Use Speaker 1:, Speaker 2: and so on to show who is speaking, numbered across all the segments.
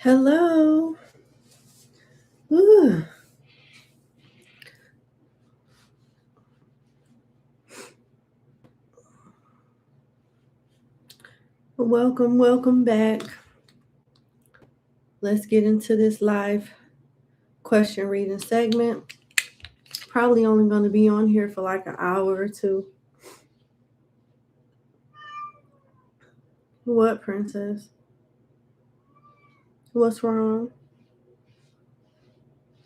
Speaker 1: Hello. Ooh. Welcome back. Let's get into this live question reading segment. Probably only going to be on here for like an hour or two. What, princess? What's wrong?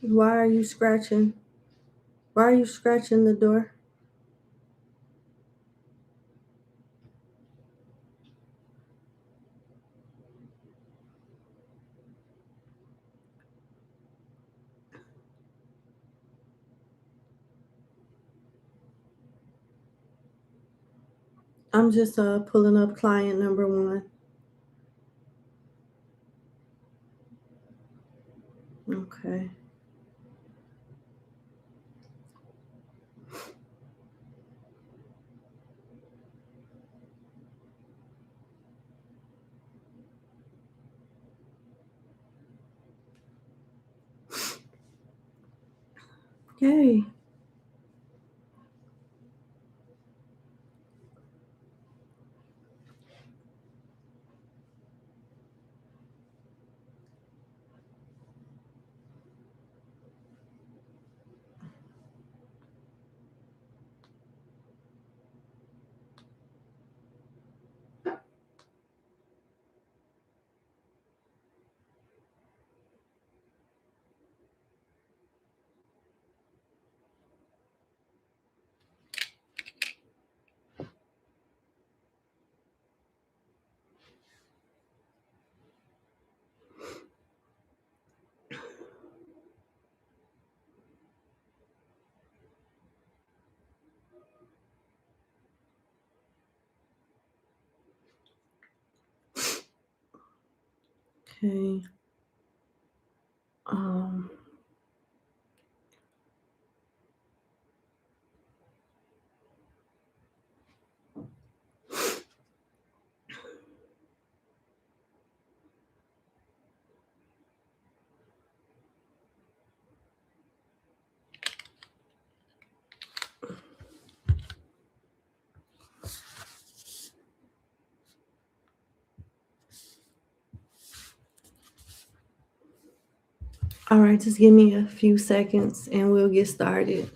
Speaker 1: Why are you scratching? Why are you scratching the door? I'm just pulling up client number 1. Okay. Yay. Okay. All right, just give me a few seconds and we'll get started.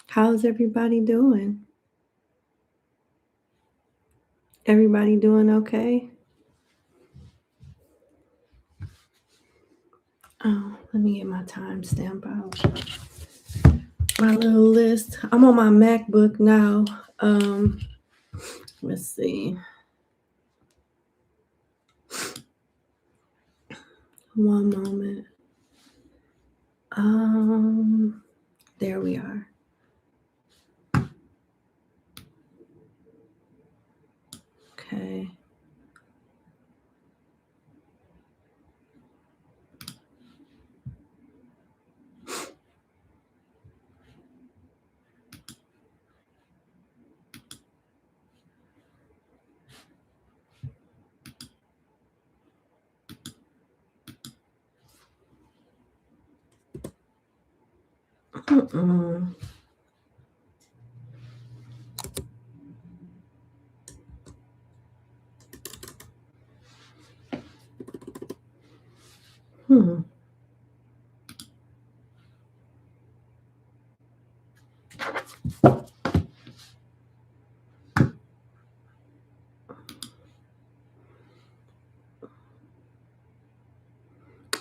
Speaker 1: How's everybody doing? Everybody doing okay? Oh, let me get my timestamp out. My little list. I'm on my MacBook now. Let's see. One moment. There we are. Okay.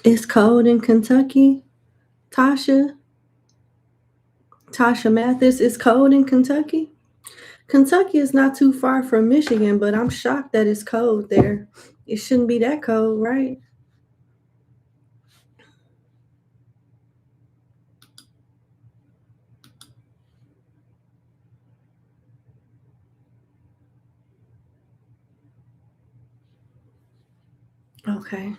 Speaker 1: It's cold in Kentucky. Tasha Mathis, it's cold in Kentucky. Kentucky is not too far from Michigan, but I'm shocked that it's cold there. It shouldn't be that cold, right? Okay.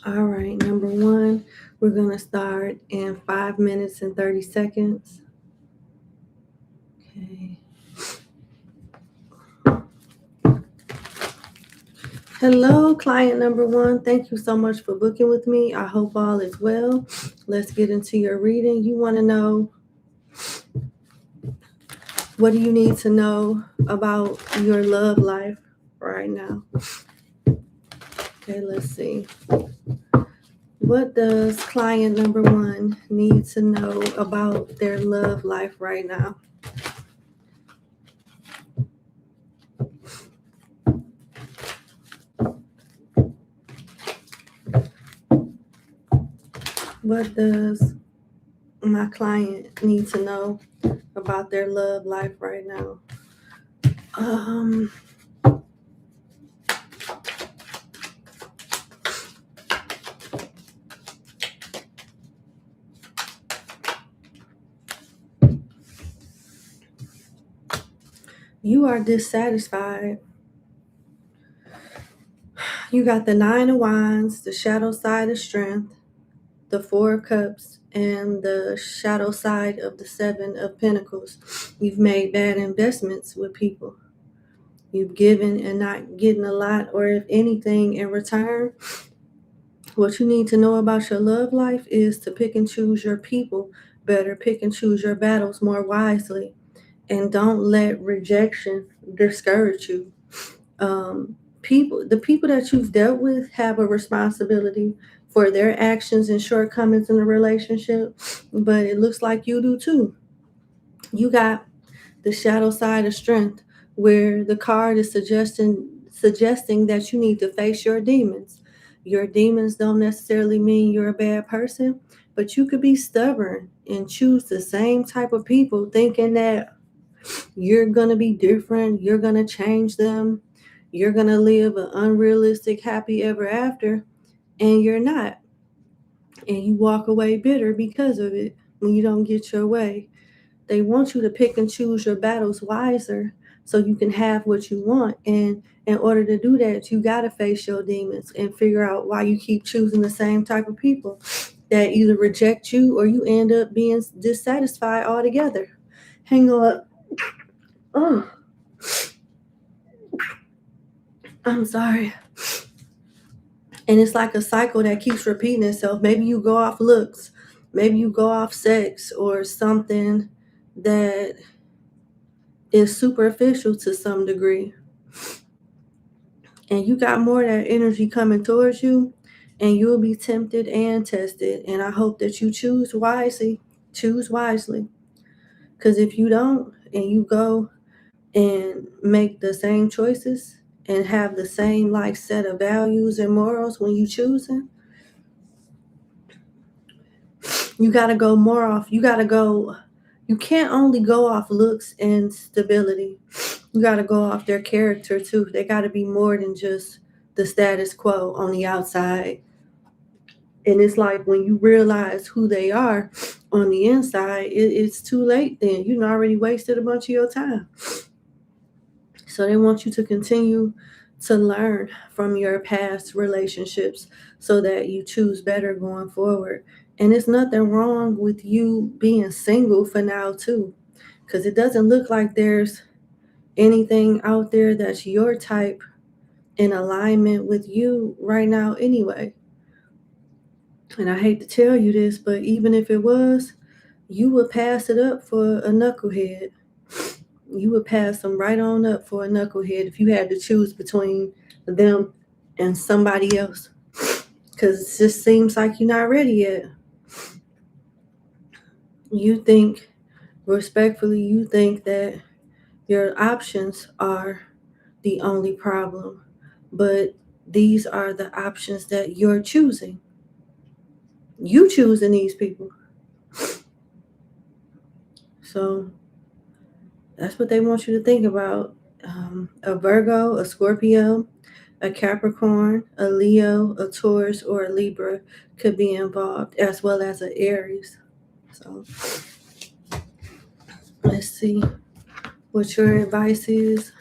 Speaker 1: All right, number one, we're going to start in 5 minutes and 30 seconds. Okay. Hello, client number one. Thank you so much for booking with me. I hope all is well. Let's get into your reading. You want to know, what do you need to know about your love life right now? Okay, let's see. What does client number one need to know about their love life right now? What does my client need to know about their love life right now? You are dissatisfied. You got the 9 of Wands, the shadow side of Strength, the 4 of Cups, and the shadow side of the 7 of Pentacles. You've made bad investments with people. You've given and not getting a lot, or if anything, in return. What you need to know about your love life is to pick and choose your people better, pick and choose your battles more wisely, and don't let rejection discourage you. The people that you've dealt with have a responsibility for their actions and shortcomings in the relationship, but it looks like you do too. You got the shadow side of Strength, where the card is suggesting that you need to face your demons. Your demons don't necessarily mean you're a bad person, but you could be stubborn and choose the same type of people, thinking that you're going to be different, you're going to change them, you're going to live an unrealistic happy ever after, and you're not. And you walk away bitter because of it when you don't get your way. They want you to pick and choose your battles wiser so you can have what you want. And in order to do that, you got to face your demons and figure out why you keep choosing the same type of people that either reject you or you end up being dissatisfied altogether. Hang on. Oh, I'm sorry. And it's like a cycle that keeps repeating itself. Maybe you go off looks, maybe you go off sex or something that is superficial to some degree. And you got more of that energy coming towards you, and you'll be tempted and tested. And I hope that you choose wisely. Choose wisely. Because if you don't, and you go and make the same choices and have the same like set of values and morals when you choosing, you got to go more off. You can't only go off looks and stability. You got to go off their character too. They got to be more than just the status quo on the outside. And it's like when you realize who they are on the inside, it's too late then. You already wasted a bunch of your time. So they want you to continue to learn from your past relationships so that you choose better going forward. And there's nothing wrong with you being single for now too, because it doesn't look like there's anything out there that's your type in alignment with you right now anyway. And I hate to tell you this, but even if it was, you would pass it up for a knucklehead. You would pass them right on up for a knucklehead if you had to choose between them and somebody else. Because it just seems like you're not ready yet. Respectfully, you think that your options are the only problem. But these are the options that you're choosing. You choosing these people. So that's what they want you to think about. A Virgo, a Scorpio, a Capricorn, a Leo, a Taurus, or a Libra could be involved, as well as an Aries. So let's see what your advice is.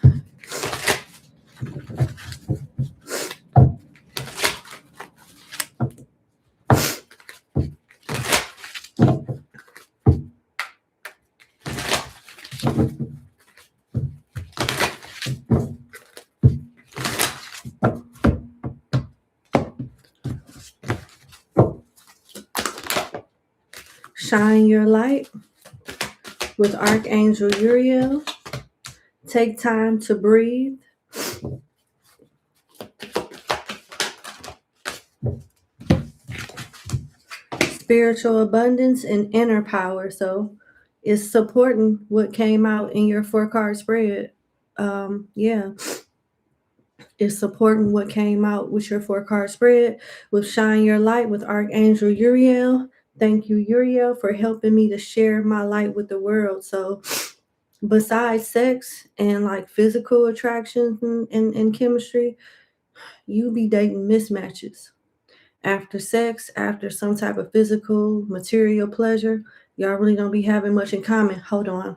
Speaker 1: Shine your light with Archangel Uriel. Take time to breathe. Spiritual abundance and inner power. So it's supporting what came out in your 4-card spread. Yeah. It's supporting what came out with your 4-card spread with Shine Your Light with Archangel Uriel. Thank you, Uriel, for helping me to share my light with the world. So besides sex and like physical attractions and chemistry, you be dating mismatches. After sex, after some type of physical, material pleasure, y'all really don't be having much in common. Hold on.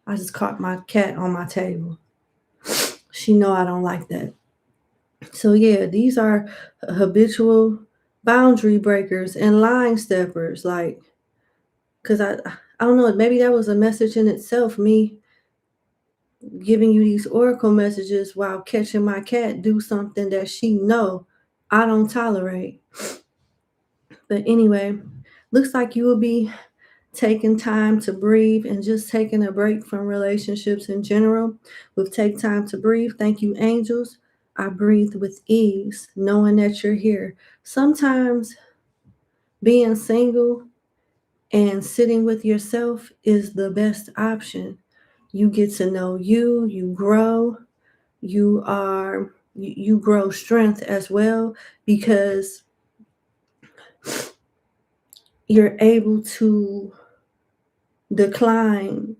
Speaker 1: I just caught my cat on my table. She know I don't like that. So yeah, these are habitual boundary breakers and line steppers. Like, cause I don't know, maybe that was a message in itself. Me giving you these oracle messages while catching my cat do something that she know I don't tolerate. But anyway, looks like you will be taking time to breathe and just taking a break from relationships in general. With Take Time to Breathe, thank you, angels. I breathe with ease, knowing that you're here. Sometimes being single and sitting with yourself is the best option. You get to know you, you grow, you grow strength as well, because you're able to decline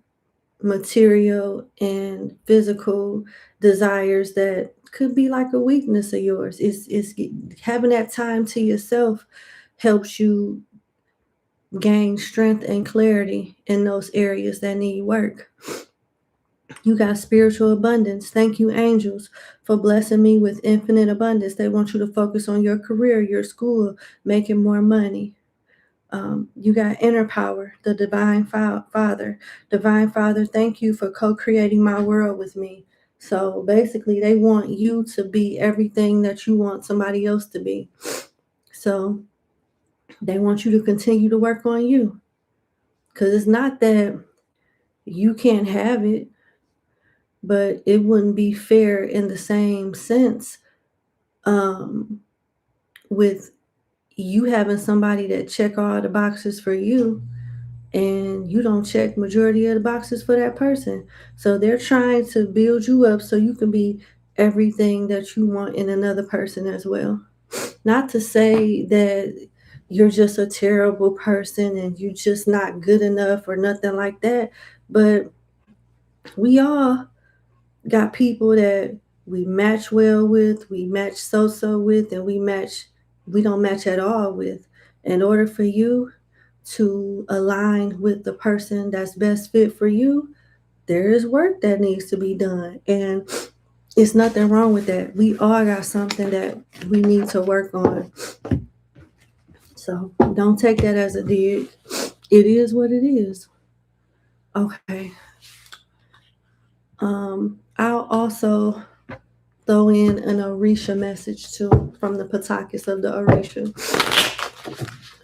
Speaker 1: material and physical desires that could be like a weakness of yours. It's having that time to yourself helps you gain strength and clarity in those areas that need work. You got spiritual abundance. Thank you, angels, for blessing me with infinite abundance. They want you to focus on your career, your school, making more money. You got inner power, the divine father. Divine Father, thank you for co-creating my world with me. So basically, they want you to be everything that you want somebody else to be. So they want you to continue to work on you. Because it's not that you can't have it, but it wouldn't be fair in the same sense with you having somebody that check all the boxes for you and you don't check majority of the boxes for that person. So they're trying to build you up so you can be everything that you want in another person as well. Not to say that you're just a terrible person and you're just not good enough or nothing like that, but we all got people that we match well with, we match so with, and we don't match at all with. In order for you to align with the person that's best fit for you, there is work that needs to be done. And it's nothing wrong with that. We all got something that we need to work on. So don't take that as a dig. It is what it is. Okay. I'll also throw in an Orisha message too from the Patakis of the Orisha.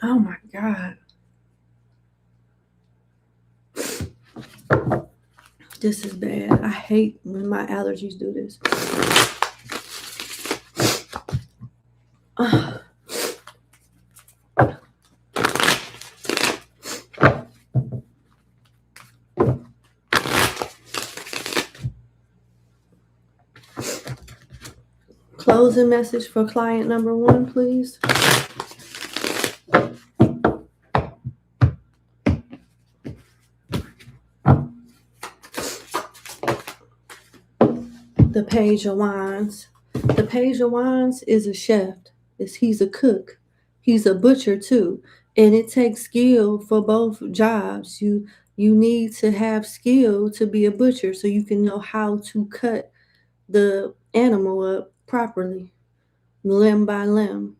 Speaker 1: Oh my God. This is bad. I hate when my allergies do this. Closing message for client number 1, please. the Page of Wands. The Page of Wands is a chef. He's a cook. He's a butcher too. And it takes skill for both jobs. You need to have skill to be a butcher so you can know how to cut the animal up properly, limb by limb.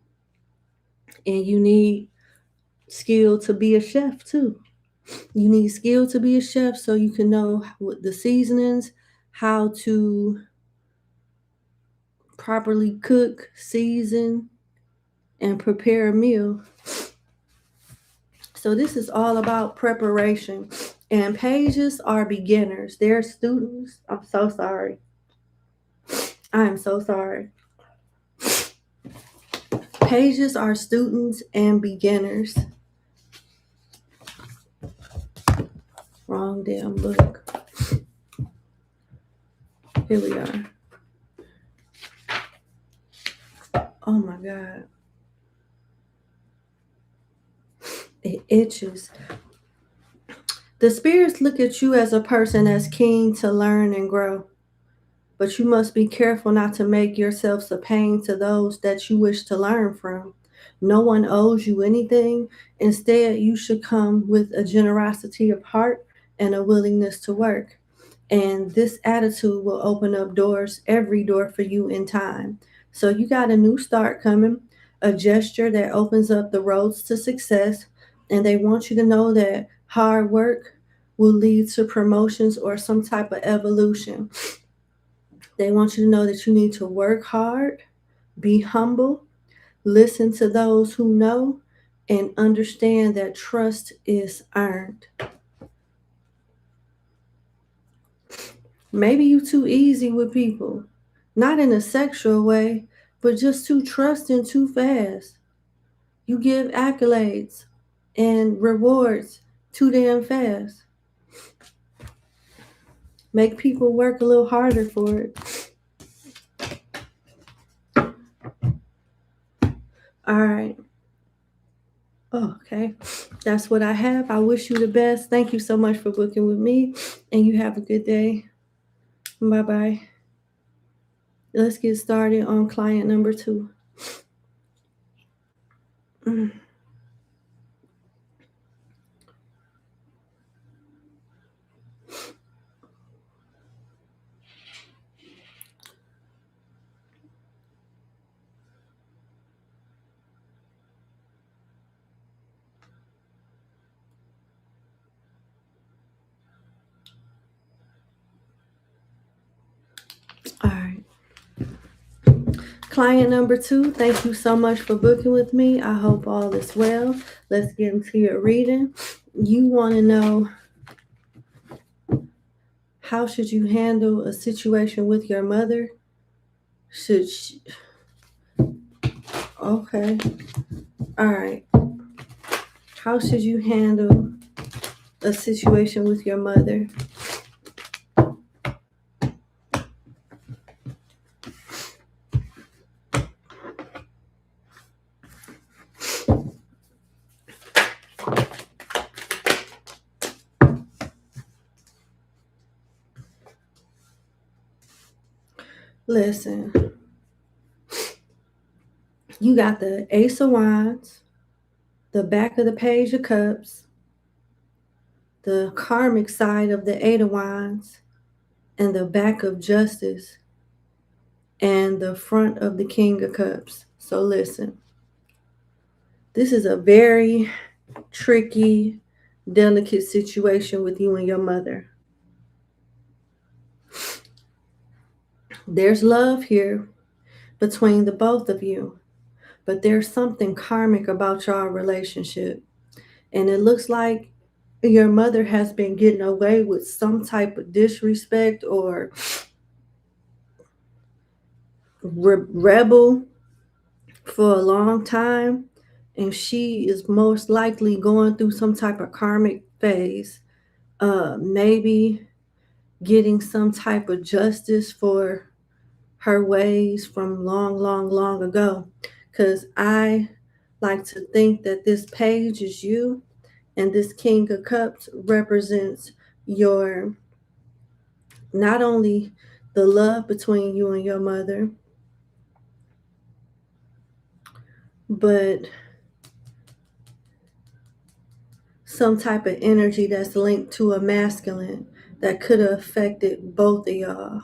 Speaker 1: And you need skill to be a chef too. You need skill to be a chef so you can know what the seasonings, how to properly cook, season, and prepare a meal. So this is all about preparation. And pages are beginners. They're students. I'm so sorry. I am so sorry. Pages are students and beginners. Wrong damn book. Here we are. Oh my God. It itches. The spirits look at you as a person that's keen to learn and grow. But you must be careful not to make yourselves a pain to those that you wish to learn from. No one owes you anything. Instead, you should come with a generosity of heart and a willingness to work. And this attitude will open up doors, every door for you in time. So you got a new start coming, a gesture that opens up the roads to success. And they want you to know that hard work will lead to promotions or some type of evolution. They want you to know that you need to work hard, be humble, listen to those who know, and understand that trust is earned. Maybe you're too easy with people, not in a sexual way, but just too trusting too fast. You give accolades and rewards too damn fast. Make people work a little harder for it. All right. Okay. That's what I have. I wish you the best. Thank you so much for booking with me, and you have a good day. Bye-bye. Let's get started on client number 2. All right. Client number 2, thank you so much for booking with me. I hope all is well. Let's get into your reading. You want to know, how should you handle a situation with your mother? Should she... Okay. All right. How should you handle a situation with your mother? Listen, you got the Ace of Wands, the back of the Page of Cups, the karmic side of the Eight of Wands, and the back of Justice, and the front of the King of Cups. So listen, this is a very tricky, delicate situation with you and your mother. There's love here between the both of you, but there's something karmic about your relationship. And it looks like your mother has been getting away with some type of disrespect or rebel for a long time. And she is most likely going through some type of karmic phase. Maybe getting some type of justice for her ways from long ago. Because I like to think that this page is you, and this King of Cups represents your, not only the love between you and your mother, but some type of energy that's linked to a masculine that could have affected both of y'all.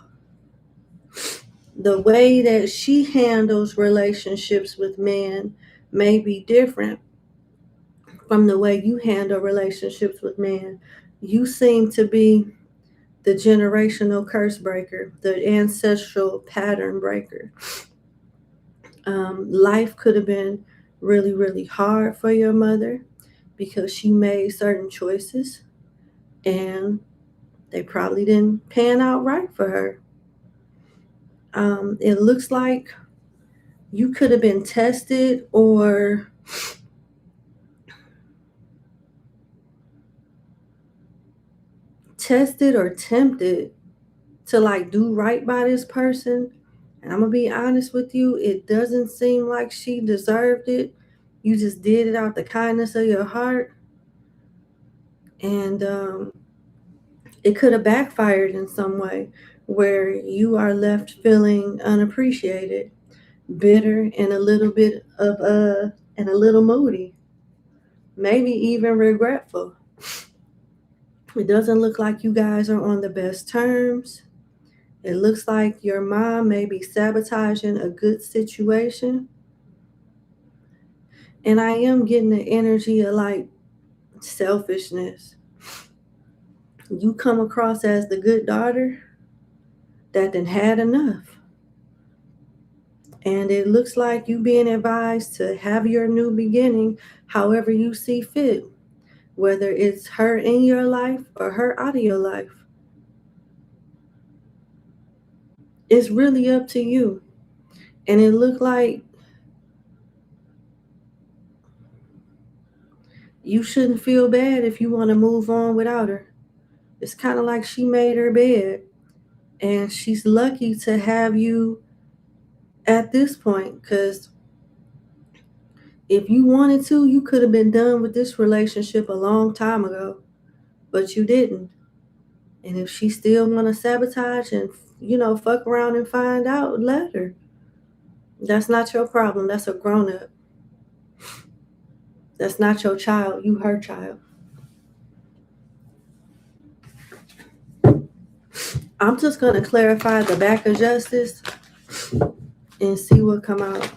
Speaker 1: The way that she handles relationships with men may be different from the way you handle relationships with men. You seem to be the generational curse breaker, the ancestral pattern breaker. Life could have been really, really hard for your mother because she made certain choices and they probably didn't pan out right for her. It looks like you could have been tested or tempted to like do right by this person. And I'm gonna be honest with you, it doesn't seem like she deserved it. You just did it out the kindness of your heart. And it could have backfired in some way where you are left feeling unappreciated, bitter, and a little bit of and a little moody, maybe even regretful. It doesn't look like you guys are on the best terms. It looks like your mom may be sabotaging a good situation. And I am getting the energy of like selfishness. You come across as the good daughter that done had enough. And it looks like you being advised to have your new beginning however you see fit, whether it's her in your life or her out of your life. It's really up to you. And it looked like you shouldn't feel bad if you want to move on without her. It's kind of like she made her bed and she's lucky to have you at this point, because if you wanted to, you could have been done with this relationship a long time ago, but you didn't. And if she still want to sabotage and, fuck around and find out, let her. That's not your problem. That's a grown-up. That's not your child. You her child. I'm just going to clarify the back of justice and see what come out.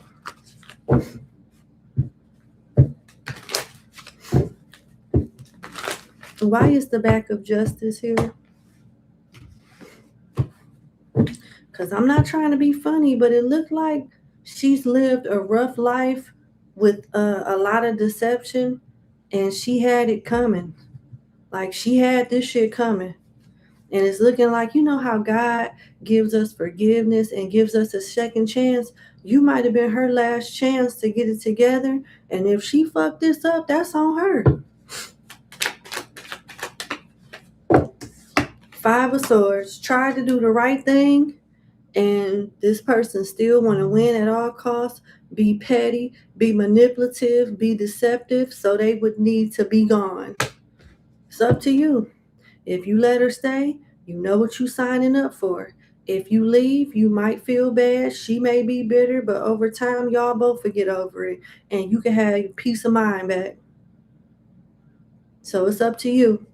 Speaker 1: Why is the back of justice here? Because I'm not trying to be funny, but it looked like she's lived a rough life with a lot of deception, and she had it coming. Like, she had this shit coming. And it's looking like, you know how God gives us forgiveness and gives us a second chance? You might have been her last chance to get it together. And if she fucked this up, that's on her. Five of Swords. Tried to do the right thing, and this person still want to win at all costs, be petty, be manipulative, be deceptive, so they would need to be gone. It's up to you. If you let her stay, you know what you're signing up for. If you leave, you might feel bad. She may be bitter, but over time, y'all both will get over it, and you can have your peace of mind back. So it's up to you.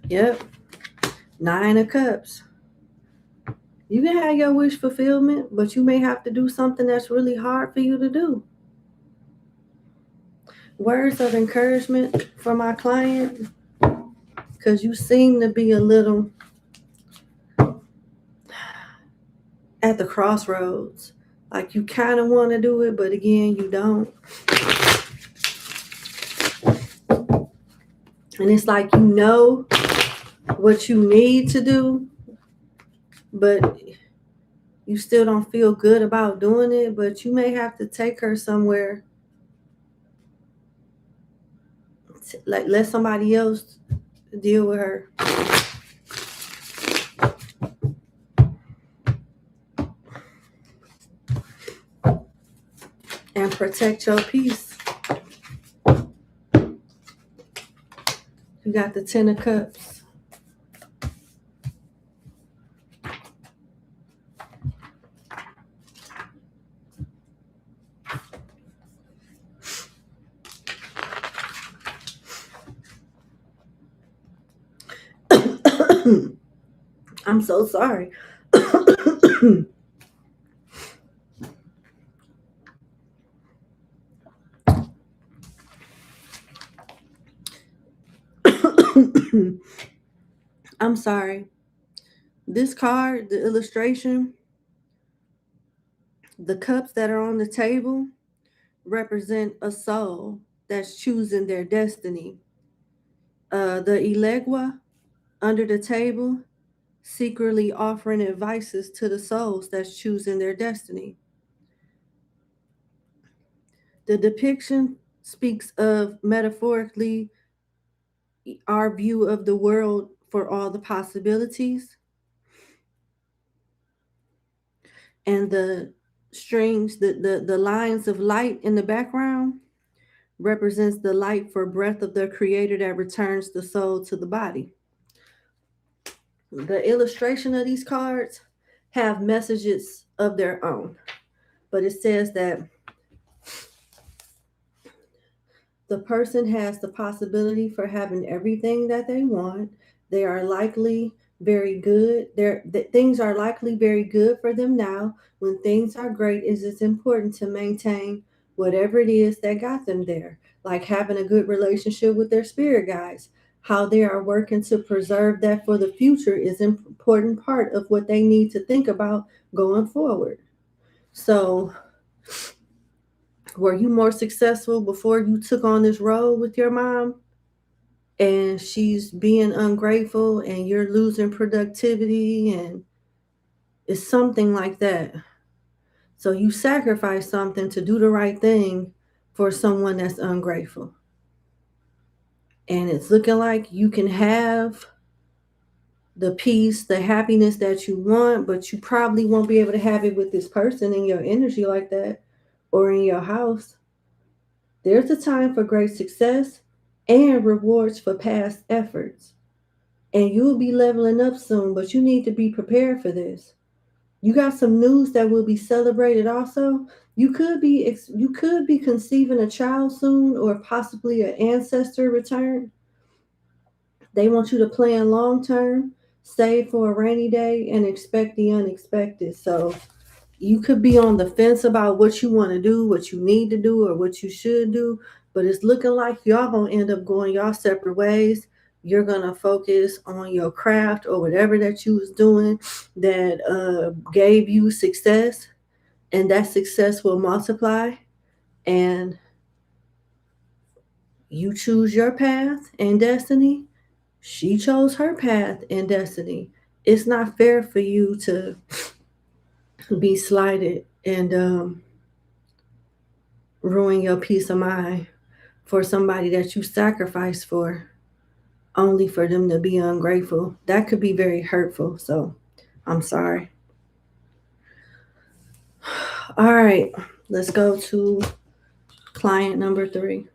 Speaker 1: Yep. 9 of Cups. You can have your wish fulfillment, but you may have to do something that's really hard for you to do. Words of encouragement for my client, because you seem to be a little at the crossroads. Like, you kind of want to do it, but again, you don't. And it's like, you know what you need to do, but you still don't feel good about doing it. But you may have to take her somewhere, like let somebody else deal with her. And protect your peace. You got the 10 of Cups. I'm so sorry. I'm sorry. This card, the illustration, the cups that are on the table represent a soul that's choosing their destiny. The Elegua under the table secretly offering advices to the souls that's choosing their destiny. The depiction speaks of metaphorically our view of the world for all the possibilities, and the strings, the lines of light in the background represents the light for breath of the creator that returns the soul to the body. The illustration of these cards have messages of their own, but it says that the person has the possibility for having everything that they want. They are likely very good. Things are likely very good for them now. When things are great, it's important to maintain whatever it is that got them there, like having a good relationship with their spirit guides. How they are working to preserve that for the future is an important part of what they need to think about going forward. So, were you more successful before you took on this role with your mom and she's being ungrateful and you're losing productivity, and it's something like that? So you sacrifice something to do the right thing for someone that's ungrateful. And it's looking like you can have the peace, the happiness that you want, but you probably won't be able to have it with this person in your energy like that or in your house. There's a time for great success and rewards for past efforts. And you'll be leveling up soon, but you need to be prepared for this. You got some news that will be celebrated also. You could be conceiving a child soon, or possibly an ancestor return. They want you to plan long term, save for a rainy day, and expect the unexpected. So you could be on the fence about what you want to do, what you need to do, or what you should do, but it's looking like y'all gonna end up going y'all separate ways. You're gonna focus on your craft or whatever that you was doing that gave you success, and that success will multiply. And you choose your path and destiny. She chose her path and destiny. It's not fair for you to be slighted and ruin your peace of mind for somebody that you sacrificed for, only for them to be ungrateful. That could be very hurtful. So I'm sorry. All right, let's go to client number 3.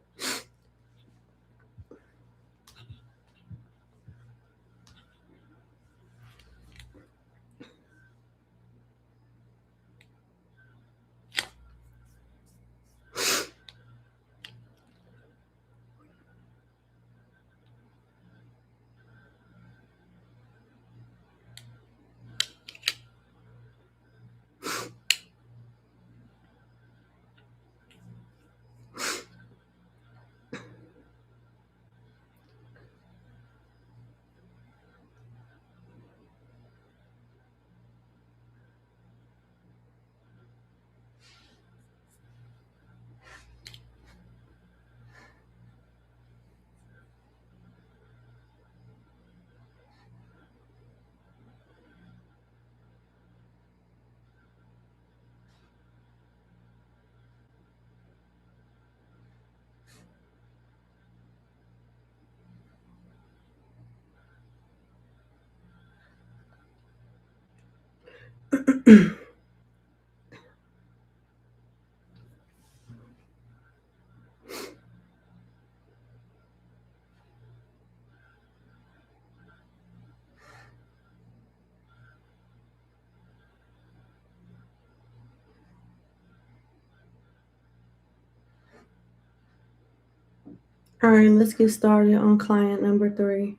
Speaker 1: All right, let's get started on client number 3.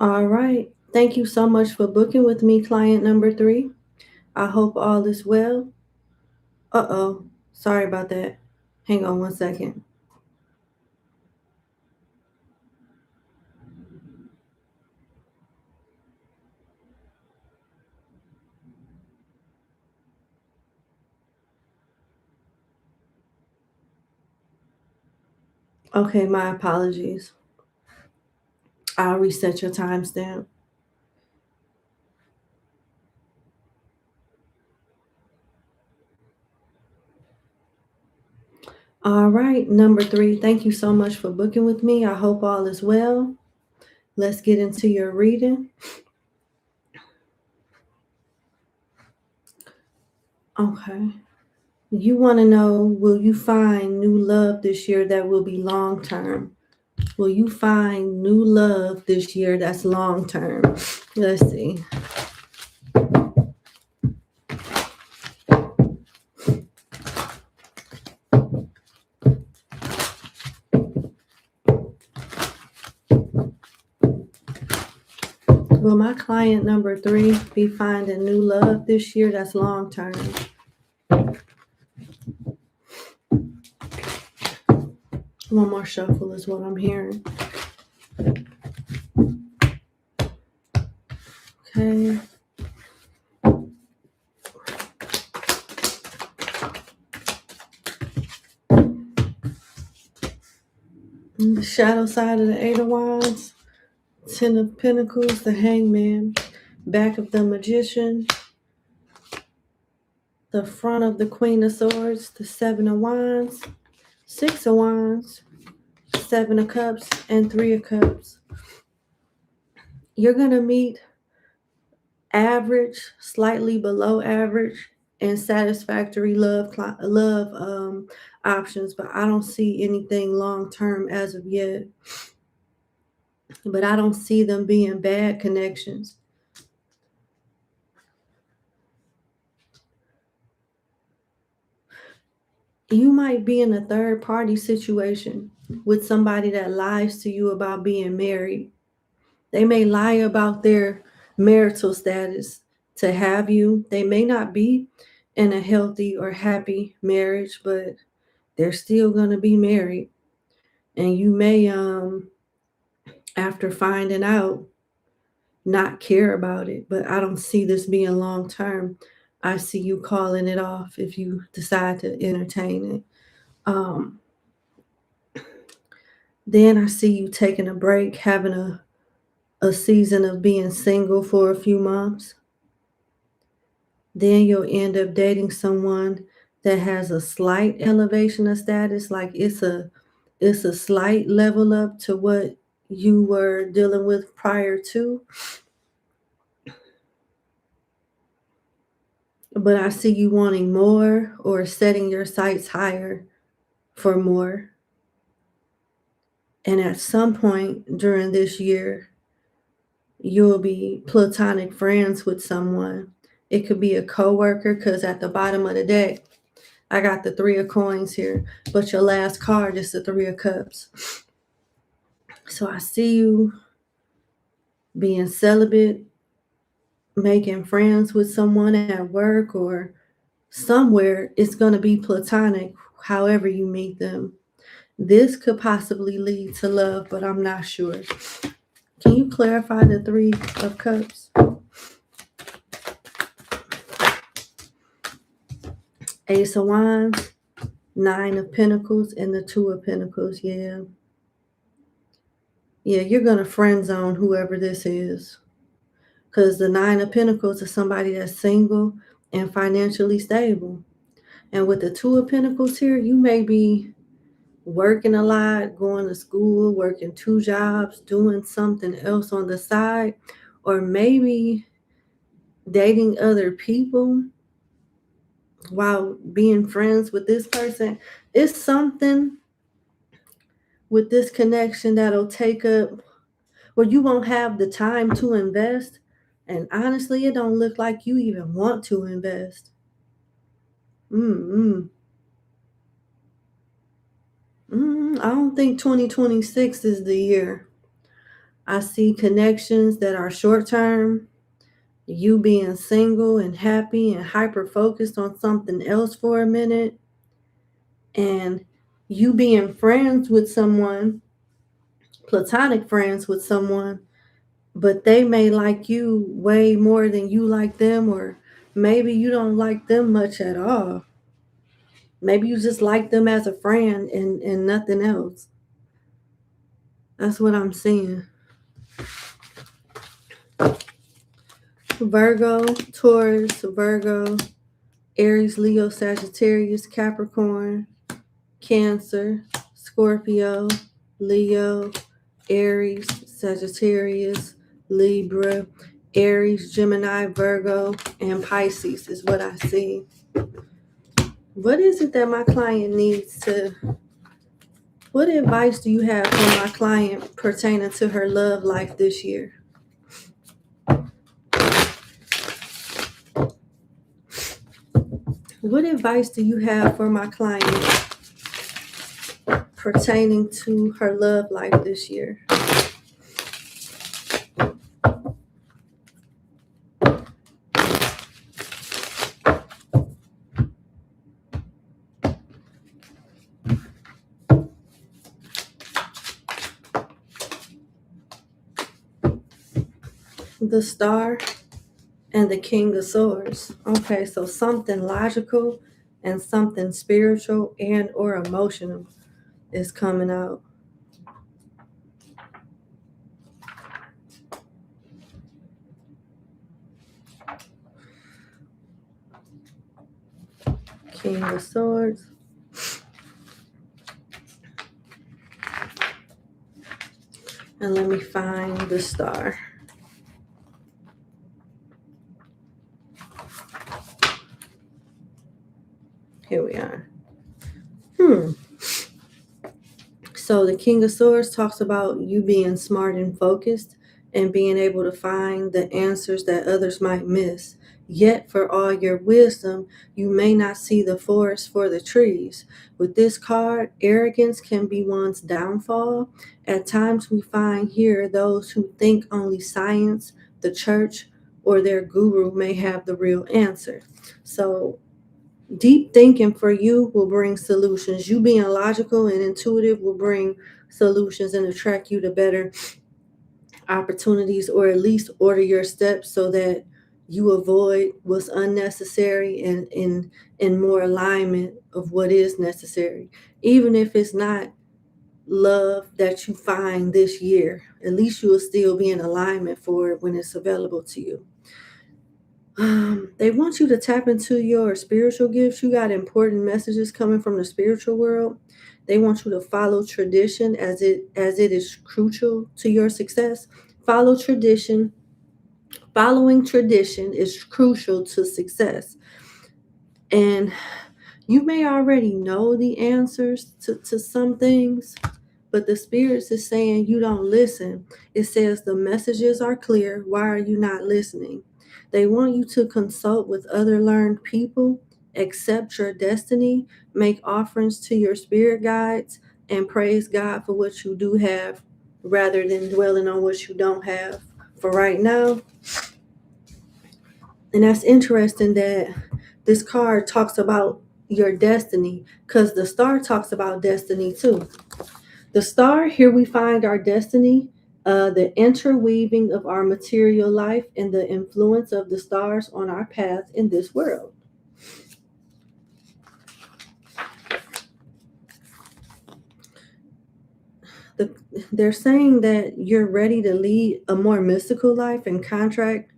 Speaker 1: All right. Thank you so much for booking with me, client number 3. I hope all is well. Uh-oh. Sorry about that. Hang on one second. Okay, my apologies. I'll reset your timestamp. All right, number 3. Thank you so much for booking with me. I hope all is well. Let's get into your reading. Okay. You want to know, will you find new love this year that will be long term? Will you find new love this year that's long term? Let's see. Will my client number 3 be finding new love this year that's long term? One more shuffle is what I'm hearing. Okay. And the shadow side of the 8 of Wands, 10 of Pentacles, the Hangman, back of the Magician, the front of the Queen of Swords, the 7 of Wands, 6 of Wands, 7 of Cups, and 3 of Cups. You're going to meet average, slightly below average, and satisfactory love options, but I don't see anything long term as of yet. But I don't see them being bad connections. You might be in a third party situation with somebody that lies to you about being married. They may lie about their marital status to have you. They may not be in a healthy or happy marriage, but they're still going to be married. And you may, after finding out, not care about it. But I don't see this being long term. I see you calling it off if you decide to entertain it. Then I see you taking a break, having a season of being single for a few months. Then you'll end up dating someone that has a slight elevation of status, like it's a slight level up to what you were dealing with prior to. But I see you wanting more or setting your sights higher for more. And at some point during this year, you'll be platonic friends with someone. It could be a coworker, because at the bottom of the deck, I got the 3 of Coins here, but your last card is the 3 of Cups. So I see you being celibate, making friends with someone at work or somewhere. It's going to be platonic, however you meet them. This could possibly lead to love, but I'm not sure. Can you clarify the 3 of Cups? Ace of Wands, 9 of Pentacles, and the 2 of Pentacles. Yeah, you're going to friend zone whoever this is. Because the 9 of Pentacles is somebody that's single and financially stable. And with the 2 of Pentacles here, you may be working a lot, going to school, working 2 jobs, doing something else on the side, or maybe dating other people while being friends with this person. It's something with this connection that'll take up, well, you won't have the time to invest. And honestly, it don't look like you even want to invest. I don't think 2026 is the year. I see connections that are short term, you being single and happy and hyper focused on something else for a minute, and you being friends with someone, platonic friends with someone, but they may like you way more than you like them, or maybe you don't like them much at all. Maybe you just like them as a friend and nothing else. That's what I'm seeing. Virgo, Taurus, Virgo, Aries, Leo, Sagittarius, Capricorn, Cancer, Scorpio, Leo, Aries, Sagittarius, Libra, Aries, Gemini, Virgo, and Pisces is what I see. What is it that my client needs to... What advice do you have for my client pertaining to her love life this year? What advice do you have for my client pertaining to her love life this year? The Star and the King of Swords. Okay, so something logical and something spiritual and or emotional is coming out. King of Swords. And let me find the Star. Here we are. So the King of Swords talks about you being smart and focused and being able to find the answers that others might miss. Yet for all your wisdom, you may not see the forest for the trees. With this card, arrogance can be one's downfall. At times we find here those who think only science, the church, or their guru may have the real answer. So deep thinking for you will bring solutions. You being logical and intuitive will bring solutions and attract you to better opportunities, or at least order your steps so that you avoid what's unnecessary and in more alignment of what is necessary. Even if it's not love that you find this year, at least you will still be in alignment for it when it's available to you. They want you to tap into your spiritual gifts. You got important messages coming from the spiritual world. They want you to follow tradition as it is crucial to your success. Follow tradition. Following tradition is crucial to success. And you may already know the answers to some things, but the spirits is saying you don't listen. It says the messages are clear. Why are you not listening? They want you to consult with other learned people, accept your destiny, make offerings to your spirit guides, and praise God for what you do have rather than dwelling on what you don't have for right now. And that's interesting that this card talks about your destiny, because the Star talks about destiny too. The Star, here we find our destiny, the interweaving of our material life and the influence of the stars on our path in this world. They're saying that you're ready to lead a more mystical life and contract.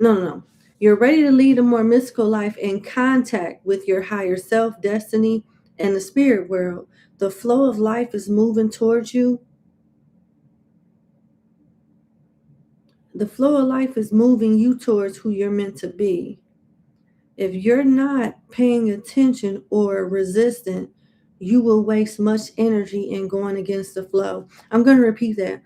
Speaker 1: No. You're ready to lead a more mystical life in contact with your higher self, destiny, and the spirit world. The flow of life is moving towards you. The flow of life is moving you towards who you're meant to be. If you're not paying attention or resistant, you will waste much energy in going against the flow. I'm going to repeat that.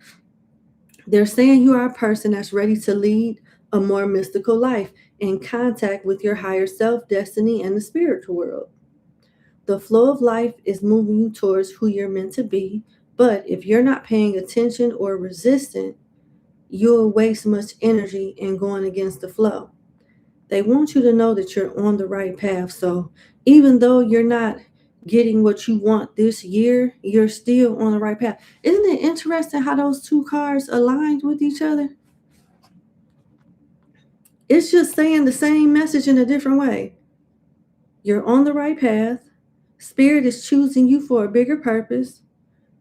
Speaker 1: They're saying you are a person that's ready to lead a more mystical life in contact with your higher self, destiny, and the spiritual world. The flow of life is moving you towards who you're meant to be. But if you're not paying attention or resistant, you'll waste much energy in going against the flow. They want you to know that you're on the right path. So even though you're not getting what you want this year, you're still on the right path. Isn't it interesting how those two cards aligned with each other? It's just saying the same message in a different way. You're on the right path. Spirit is choosing you for a bigger purpose.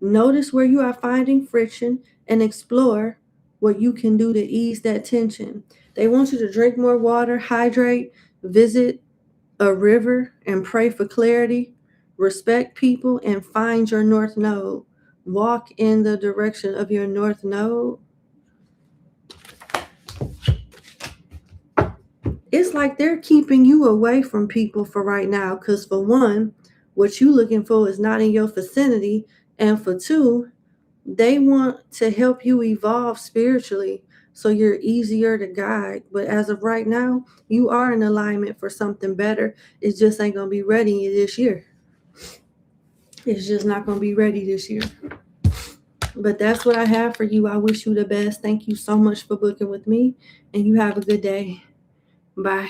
Speaker 1: Notice where you are finding friction and explore what you can do to ease that tension. They want you to drink more water, hydrate, visit a river and pray for clarity, respect people, and find your north node. Walk in the direction of your north node. It's like they're keeping you away from people for right now, because for one, what you're looking for is not in your vicinity, and for two, they want to help you evolve spiritually so you're easier to guide. But as of right now, you are in alignment for something better. It just ain't going to be ready this year. It's just not going to be ready this year. But that's what I have for you. I wish you the best. Thank you so much for booking with me, and you have a good day. Bye.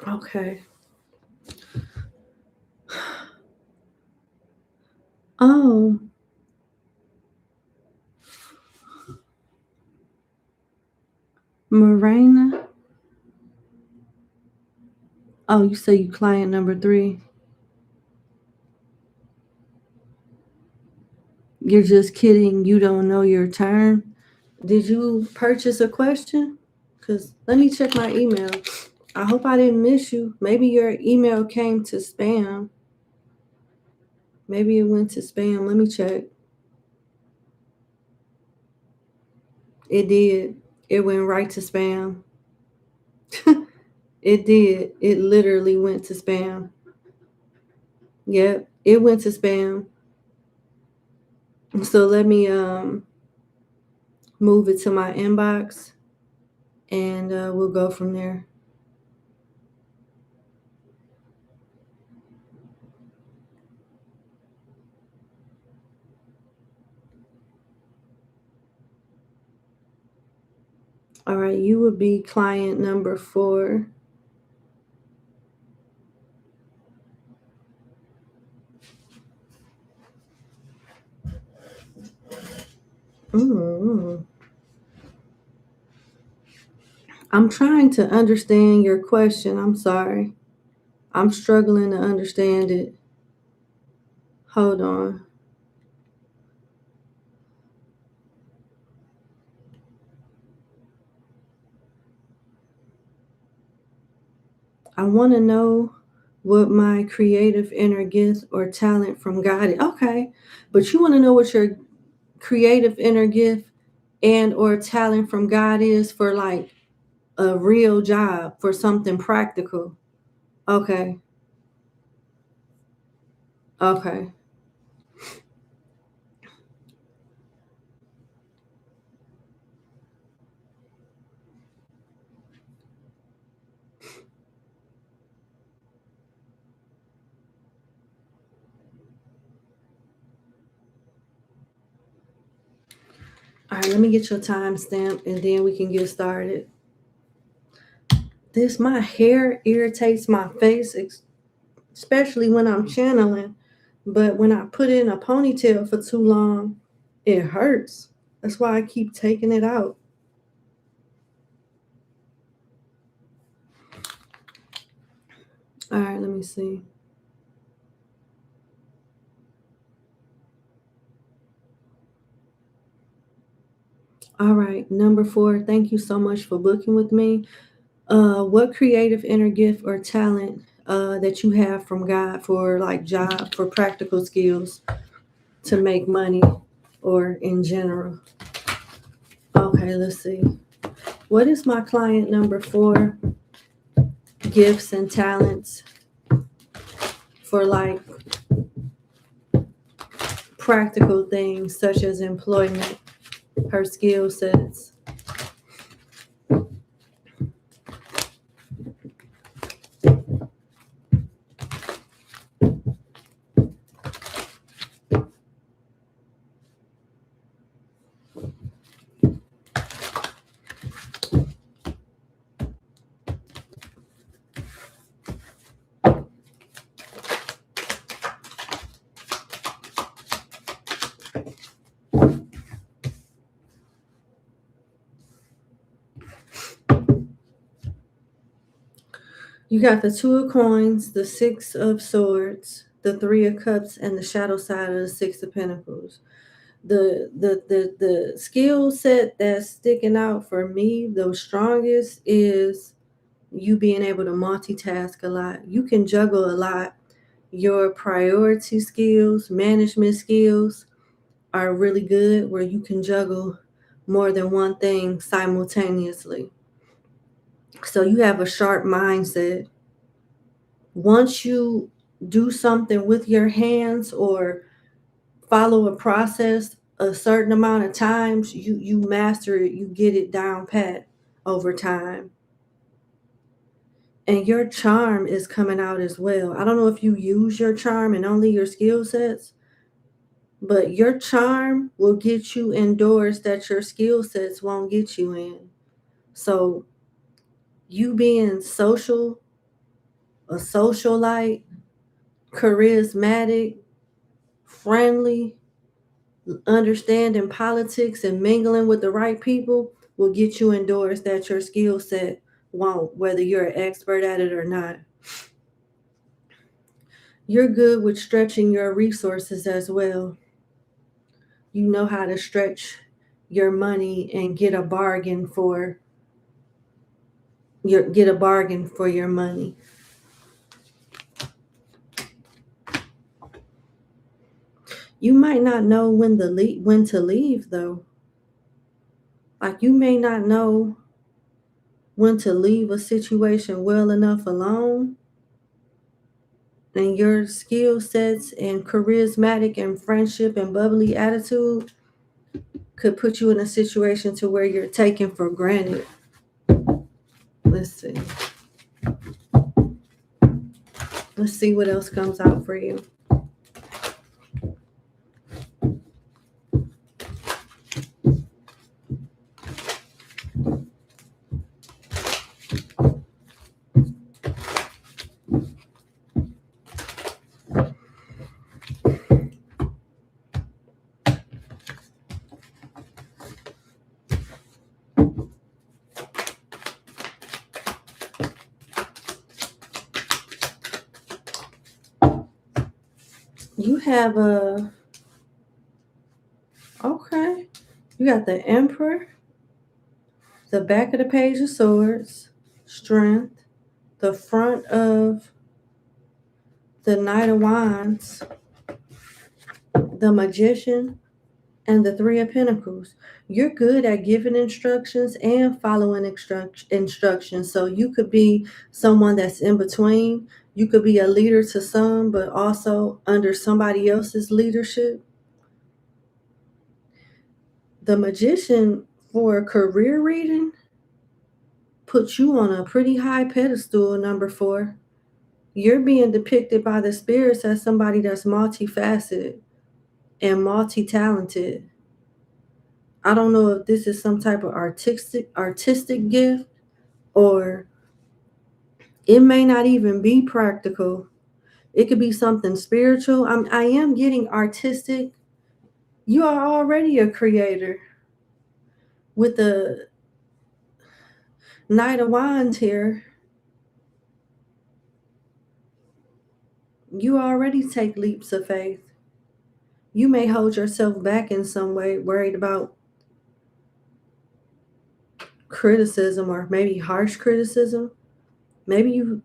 Speaker 1: Okay. Oh, Morena. Oh, you say you client number 3. You're just kidding. You don't know your turn. Did you purchase a question? Because let me check my email. I hope I didn't miss you. Maybe your email came to spam. Maybe it went to spam. Let me check. It did. It went right to spam. It did. It literally went to spam. Yep, it went to spam. So let me move it to my inbox, and we'll go from there. All right, you would be client number 4. Mm. I'm trying to understand your question. I'm sorry. I'm struggling to understand it. Hold on. I want to know what my creative inner gift or talent from God is. Okay, but you want to know what your creative inner gift and or talent from God is for like a real job, for something practical. Okay. Okay. All right, let me get your timestamp and then we can get started. My hair irritates my face, especially when I'm channeling. But when I put it in a ponytail for too long, it hurts. That's why I keep taking it out. All right, let me see. All right, number 4, thank you so much for booking with me. What creative inner gift or talent that you have from God for like job, for practical skills to make money or in general? Okay, let's see. What is my client number 4 gifts and talents for like practical things such as employment, her skill sets? You got the 2 of coins, the 6 of swords, the 3 of cups, and the shadow side of the 6 of pentacles. The skill set that's sticking out for me the strongest is you being able to multitask a lot. You can juggle a lot. Your priority skills, management skills are really good where you can juggle more than one thing simultaneously. So you have a sharp mindset. Once you do something with your hands or follow a process a certain amount of times, you master it, you get it down pat over time. And your charm is coming out as well. I don't know if you use your charm and only your skill sets, but your charm will get you in doors that your skill sets won't get you in. So you being social, a socialite, charismatic, friendly, understanding politics and mingling with the right people will get you in doors that your skill set won't, whether you're an expert at it or not. You're good with stretching your resources as well. You know how to stretch your money and get a bargain for your money. You might not know when to leave though. Like you may not know when to leave a situation well enough alone, and your skill sets and charismatic and friendship and bubbly attitude could put you in a situation to where you're taken for granted. Let's see. Let's see what else comes out for you. You have okay. You got the Emperor, the back of the Page of Swords, Strength, the front of the Knight of Wands, the Magician, and the 3 of Pentacles. You're good at giving instructions and following instructions. So you could be someone that's in between. You could be a leader to some, but also under somebody else's leadership. The Magician, for career reading, puts you on a pretty high pedestal, number 4. You're being depicted by the spirits as somebody that's multifaceted and multi-talented. I don't know if this is some type of artistic gift or It may not even be practical. It could be something spiritual. I am getting artistic. You are already a creator with the Knight of Wands here. You already take leaps of faith. You may hold yourself back in some way, worried about criticism or maybe harsh criticism. Maybe you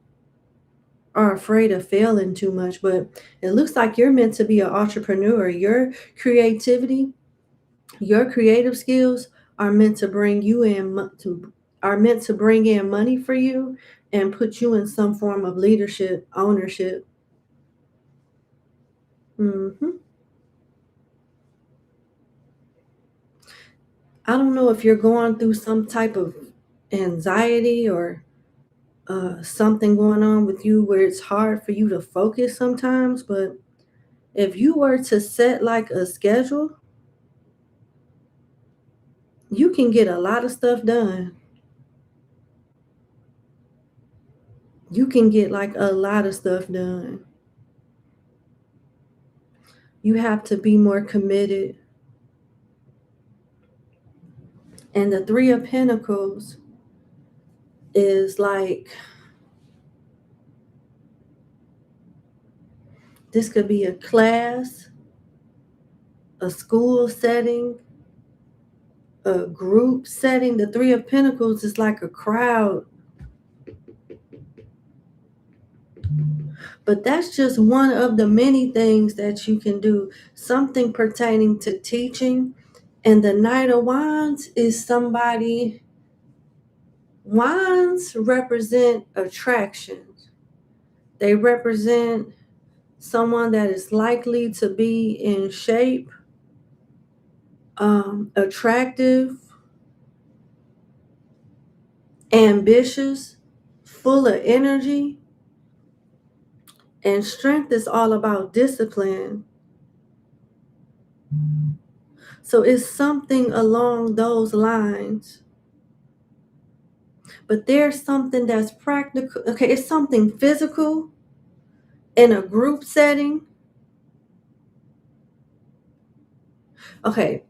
Speaker 1: are afraid of failing too much, but it looks like you're meant to be an entrepreneur. Your creativity, your creative skills are meant to bring you in, are meant to bring in money for you and put you in some form of leadership, ownership. hmm I don't know if you're going through some type of anxiety or something going on with you where it's hard for you to focus sometimes, but if you were to set like a schedule, you can get a lot of stuff done. You can get like a lot of stuff done. You have to be more committed. And the Three of Pentacles is like, this could be a class, a school setting, a group setting. The Three of Pentacles is like a crowd. But that's just one of the many things that you can do. Something pertaining to teaching. And the Knight of Wands is somebody, wands represent attraction. They represent someone that is likely to be in shape, attractive, ambitious, full of energy. And strength is all about discipline. So it's something along those lines. But there's something that's practical. Okay, it's something physical in a group setting. Okay,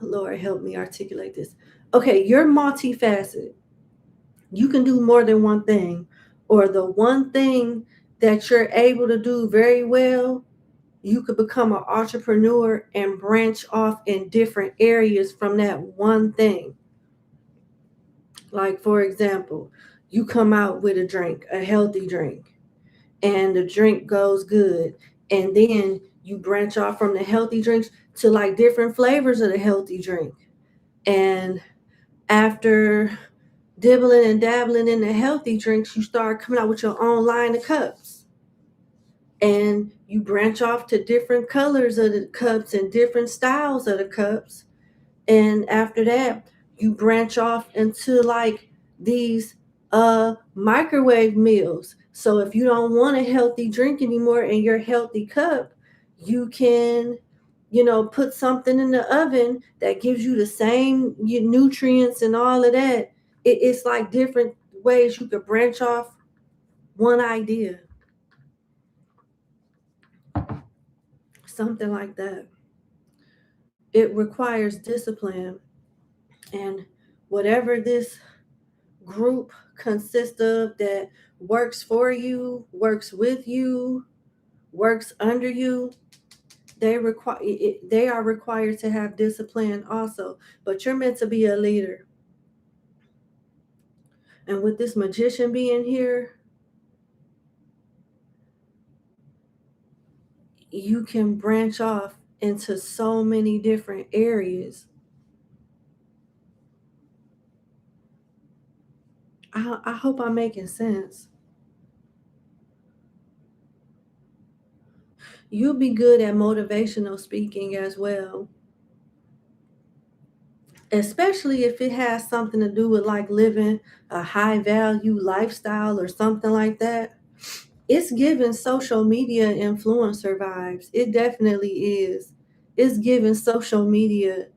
Speaker 1: Lord, help me articulate this. Okay, you're multifaceted. You can do more than one thing, or the one thing that you're able to do very well, you could become an entrepreneur and branch off in different areas from that one thing. Like, for example, you come out with a drink, a healthy drink, and the drink goes good. And then you branch off from the healthy drinks to like different flavors of the healthy drink. And after dibbling and dabbling in the healthy drinks, you start coming out with your own line of cups. And you branch off to different colors of the cups and different styles of the cups. And after that, you branch off into like these microwave meals. So if you don't want a healthy drink anymore in your healthy cup, you can, put something in the oven that gives you the same nutrients and all of that. It's like different ways you could branch off one idea. Something like that. It requires discipline. And whatever this group consists of that works for you, works with you, works under you, they are required to have discipline also. But you're meant to be a leader. And with this Magician being here, you can branch off into so many different areas. I hope I'm making sense. You'll be good at motivational speaking as well, especially if it has something to do with like living a high value lifestyle or something like that. It's giving social media influencer vibes. It definitely is. It's giving social media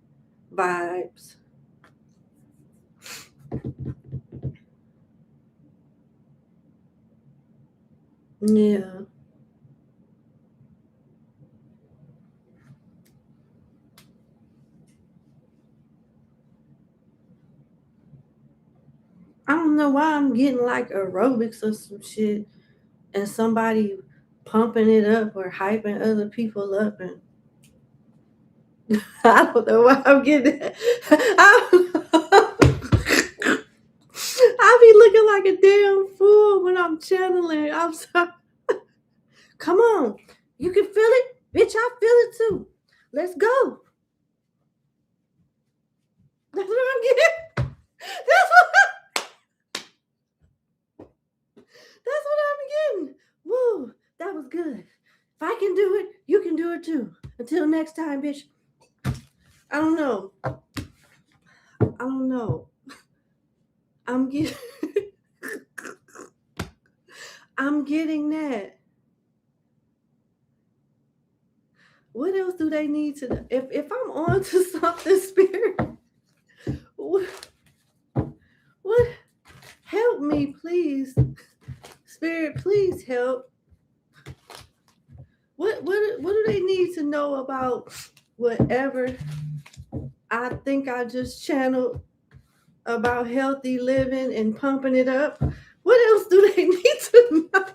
Speaker 1: vibes. Yeah. I don't know why I'm getting like aerobics or some shit and somebody pumping it up or hyping other people up, and I don't know why I'm getting that. I be looking like a damn fool when I'm channeling. I'm sorry. Come on. You can feel it? Bitch, I feel it too. Let's go. That's what I'm getting. That's what, that's what I'm getting. Woo, that was good. If I can do it, you can do it too. Until next time, bitch. I don't know. I don't know. I'm getting I'm getting that. What else do they need to, if I'm on to something, spirit? What, what help me, please. Spirit, please help. What do they need to know about whatever I think I just channeled about healthy living and pumping it up? What else do they need to know?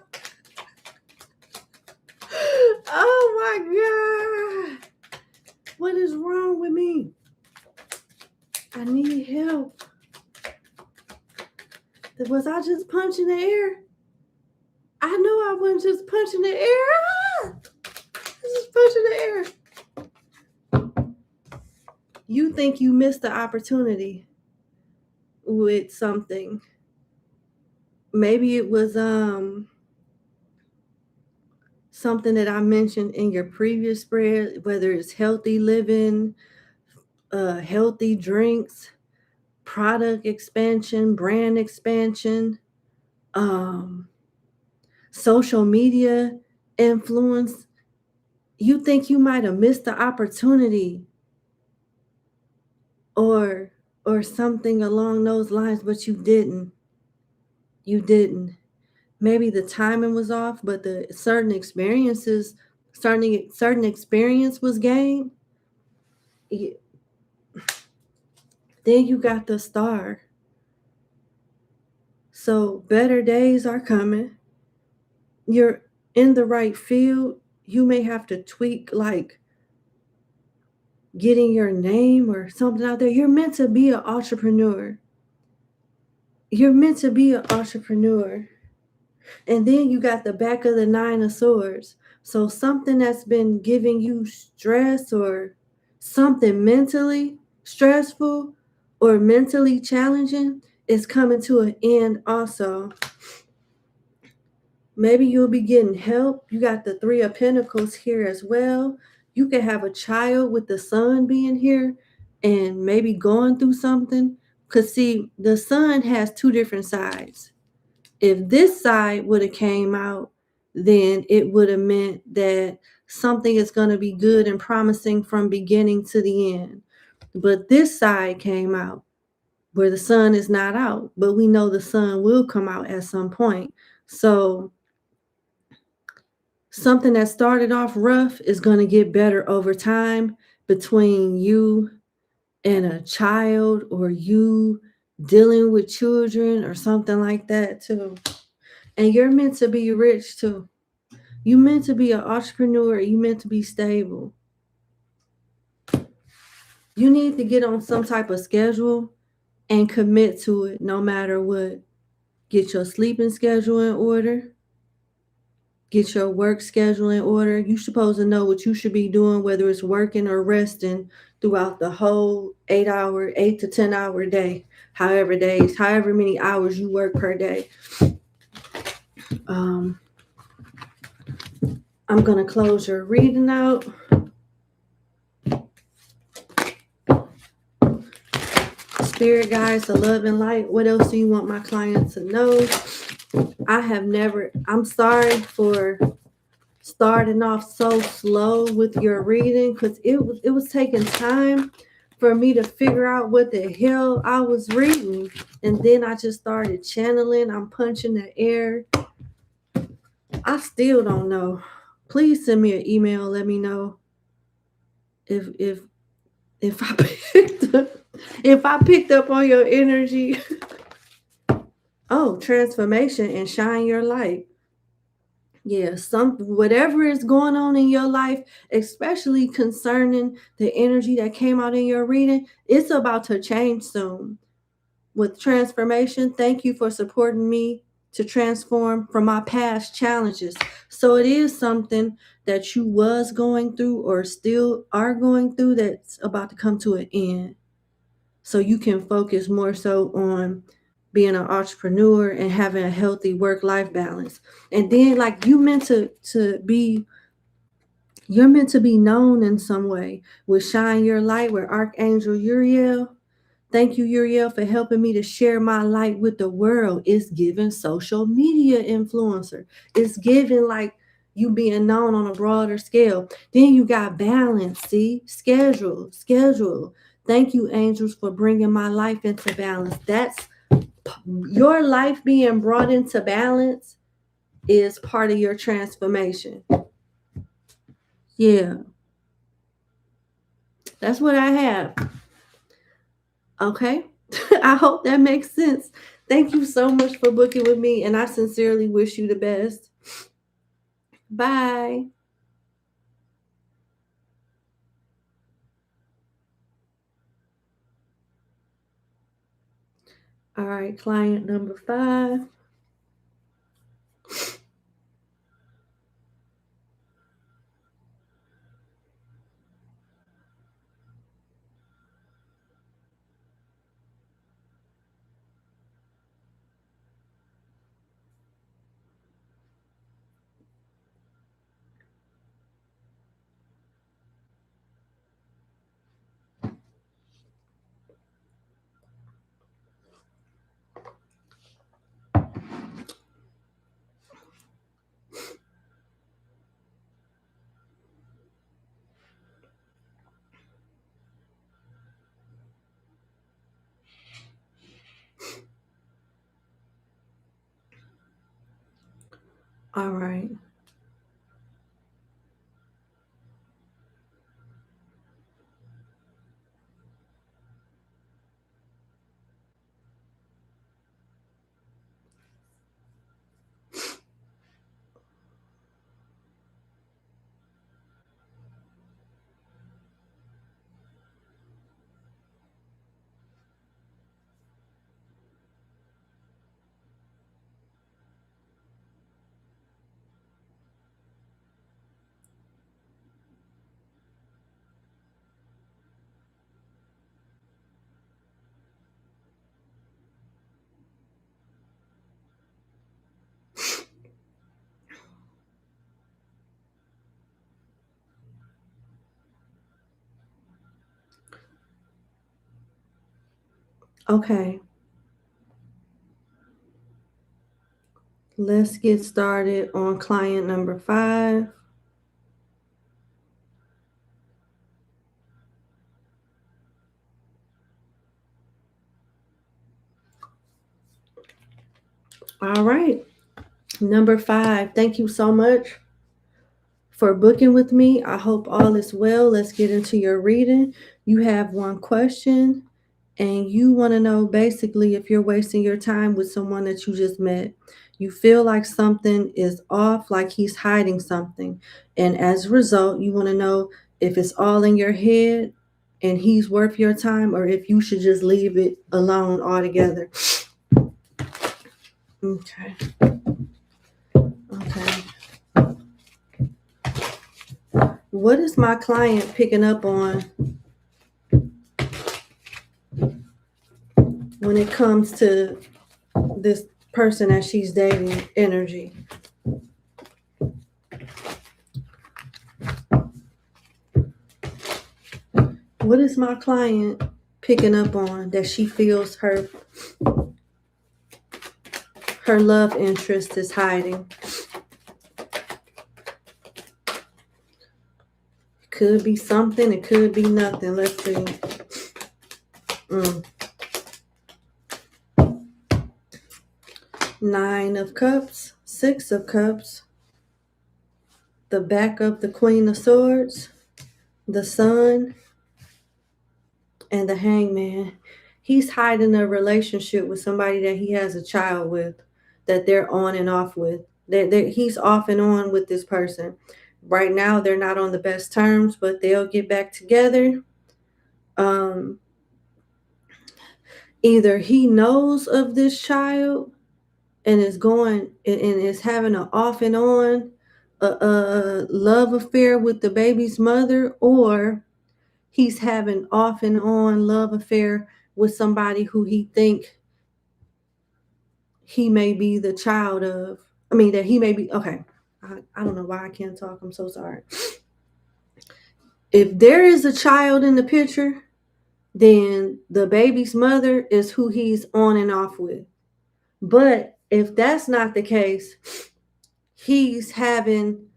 Speaker 1: Oh my God. What is wrong with me? I need help. Was I just punching the air? I know I wasn't just punching the air. I was just punching the air. You think you missed the opportunity with something. Maybe it was something that I mentioned in your previous spread, whether it's healthy living, healthy drinks, product expansion, brand expansion, social media influence. You think you might have missed the opportunity or something along those lines, but you didn't. You didn't. Maybe the timing was off, but the certain experience was gained. Then you got the star. So better days are coming. You're in the right field. You may have to tweak, like getting your name or something out there. You're meant to be an entrepreneur. You're meant to be an entrepreneur. And then you got the back of the 9 of swords. So something that's been giving you stress or something mentally stressful or mentally challenging is coming to an end also. Maybe you'll be getting help. You got the 3 of Pentacles here as well. You could have a child with the sun being here and maybe going through something. Because see, the sun has 2 different sides. If this side would have came out, then it would have meant that something is going to be good and promising from beginning to the end. But this side came out where the sun is not out, but we know the sun will come out at some point. So something that started off rough is going to get better over time between you and a child or you dealing with children or something like that too. And you're meant to be rich too. You meant to be an entrepreneur. You meant to be stable. You need to get on some type of schedule and commit to it no matter what. Get your sleeping schedule in order. Get your work schedule in order. You're supposed to know what you should be doing, whether it's working or resting throughout the whole 8 to 10 hour day, however many hours you work per day. I'm going to close your reading out. Spirit guides, the love and light. What else do you want my clients to know? I'm sorry for starting off so slow with your reading because it was taking time for me to figure out what the hell I was reading. And then I just started channeling. I'm punching the air. I still don't know. Please send me an email. Let me know if I picked up on your energy. Oh, transformation and shine your light. Yeah, whatever is going on in your life, especially concerning the energy that came out in your reading, it's about to change soon. With transformation, thank you for supporting me to transform from my past challenges. So it is something that you was going through or still are going through that's about to come to an end. So you can focus more so on being an entrepreneur and having a healthy work-life balance. And then like you're meant to be known in some way with Shine Your Light with Archangel Uriel. Thank you, Uriel, for helping me to share my light with the world. It's giving social media influencer. It's giving like you being known on a broader scale. Then you got balance, see? Schedule. Thank you, angels, for bringing my life into balance. That's your life being brought into balance is part of your transformation. Yeah. That's what I have. Okay. I hope that makes sense. Thank you so much for booking with me, and I sincerely wish you the best. Bye. All right, client number 5. All right. Okay. Let's get started on client number 5. All right. Number 5. Thank you so much for booking with me. I hope all is well. Let's get into your reading. You have one question, and you want to know basically if you're wasting your time with someone that you just met. You feel like something is off, like he's hiding something. And as a result, you want to know if it's all in your head and he's worth your time, or if you should just leave it alone altogether. Okay. Okay. What is my client picking up on when it comes to this person that she's dating energy? What is my client picking up on that she feels her love interest is hiding? Could be something, it could be nothing. Let's see. 9 of Cups, 6 of Cups, the back of the Queen of Swords, the Sun, and the Hangman. He's hiding a relationship with somebody that he has a child with, that they're on and off with. He's off and on with this person. Right now, they're not on the best terms, but they'll get back together. Either he knows of this child and is going and is having an off and on love affair with the baby's mother, or he's having off and on love affair with somebody who he think he may be the child of. I mean, that he may be. Okay, I don't know why I can't talk. I'm so sorry. If there is a child in the picture, then the baby's mother is who he's on and off with. But if that's not the case, he's having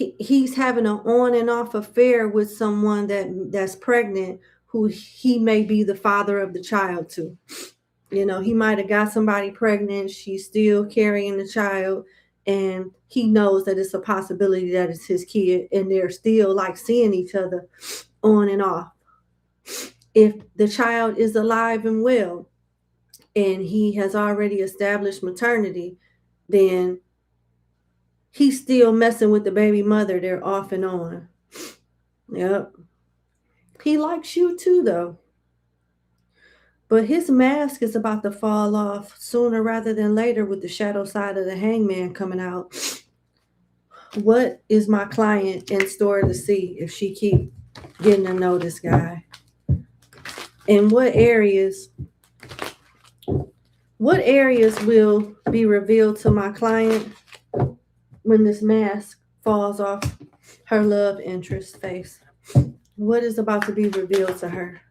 Speaker 1: an on and off affair with someone that's pregnant, who he may be the father of the child to. You know, he might have got somebody pregnant, she's still carrying the child, and he knows that it's a possibility that it's his kid, and they're still like seeing each other on and off. If the child is alive and well, and he has already established maternity, then he's still messing with the baby mother. They're off and on. Yep. He likes you too, though. But his mask is about to fall off sooner rather than later, with the shadow side of the Hangman coming out. What is my client in store to see if she keep getting to know this guy? And what areas will be revealed to my client when this mask falls off her love interest face? What is about to be revealed to her?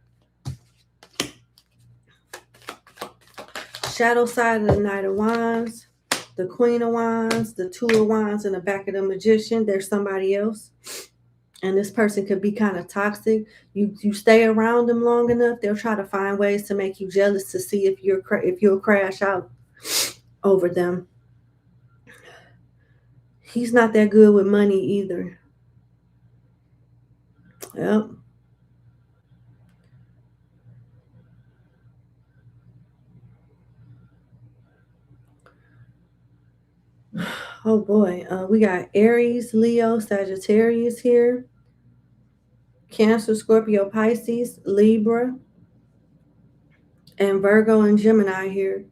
Speaker 1: Shadow side of the Knight of Wands, the Queen of Wands, the Two of Wands in the back of the Magician. There's somebody else. And this person could be kind of toxic. You stay around them long enough, they'll try to find ways to make you jealous, to see if you'll crash out over them. He's not that good with money either. Yep. Oh boy, we got Aries, Leo, Sagittarius here. Cancer, Scorpio, Pisces, Libra, and Virgo and Gemini here.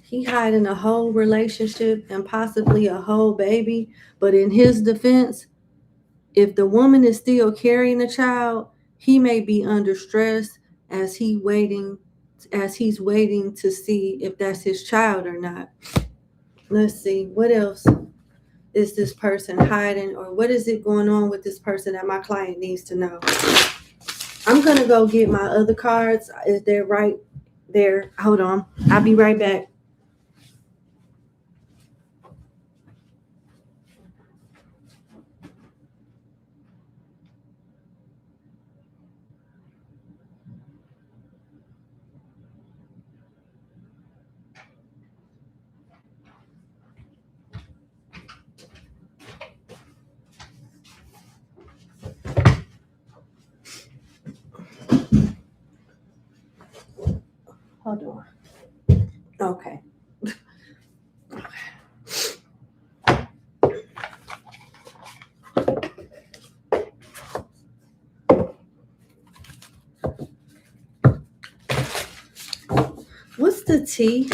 Speaker 1: He hiding a whole relationship and possibly a whole baby. But in his defense, if the woman is still carrying a child, he may be under stress as he's waiting to see if that's his child or not. Let's see, what else is this person hiding, or what is it going on with this person that my client needs to know? I'm going to go get my other cards. They're right there. Hold on. I'll be right back. Hold on. Okay. What's the T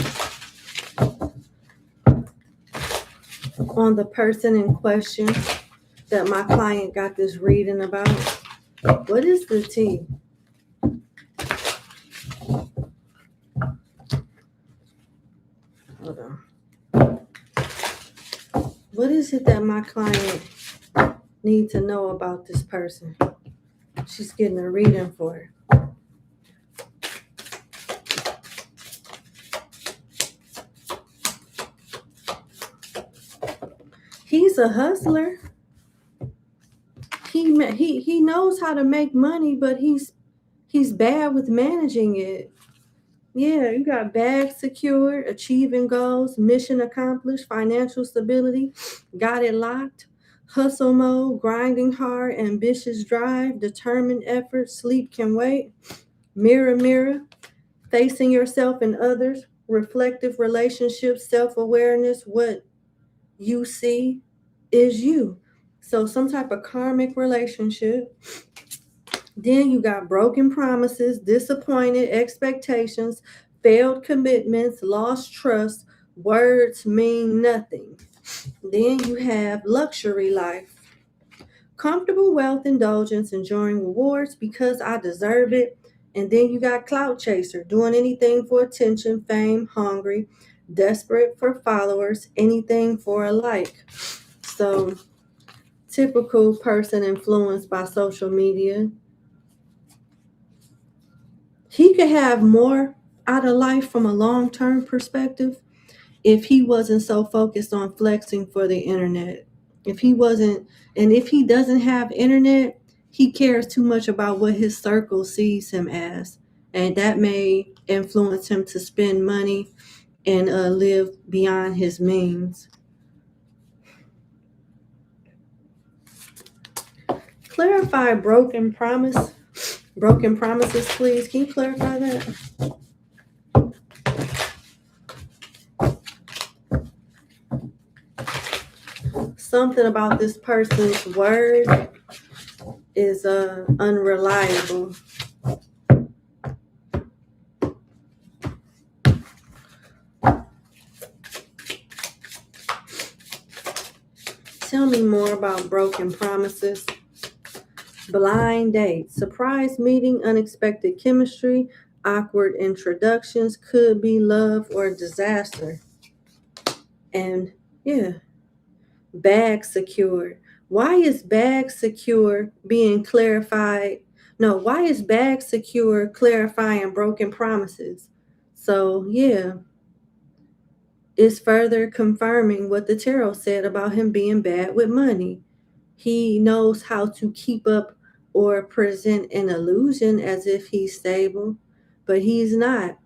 Speaker 1: on the person in question that my client got this reading about? What is the T? Hold on. What is it that my client needs to know about this person? She's getting a reading for her. He's a hustler. He knows how to make money, but he's bad with managing it. Yeah, you got bags secured, achieving goals, mission accomplished, financial stability, got it locked, hustle mode, grinding hard, ambitious drive, determined effort, sleep can wait, mirror, mirror, facing yourself and others, reflective relationships, self awareness, what you see is you. So, some type of karmic relationship. Then you got broken promises, disappointed expectations, failed commitments, lost trust, words mean nothing. Then you have luxury life, comfortable wealth, indulgence, enjoying rewards because I deserve it. And then you got clout chaser, doing anything for attention, fame, hungry, desperate for followers, anything for a like. So, typical person influenced by social media. He could have more out of life from a long-term perspective if he wasn't so focused on flexing for the internet. If he wasn't, and if he doesn't have internet, he cares too much about what his circle sees him as. And that may influence him to spend money and live beyond his means. Clarify broken promises, please. Can you clarify that? Something about this person's word is unreliable. Tell me more about broken promises. Blind date, surprise meeting, unexpected chemistry, awkward introductions, could be love or disaster. And yeah, bag secured. Why is bag secure being clarified? No, why is bag secure clarifying broken promises? So yeah, it's further confirming what the tarot said about him being bad with money. He knows how to keep up or present an illusion as if he's stable, but he's not.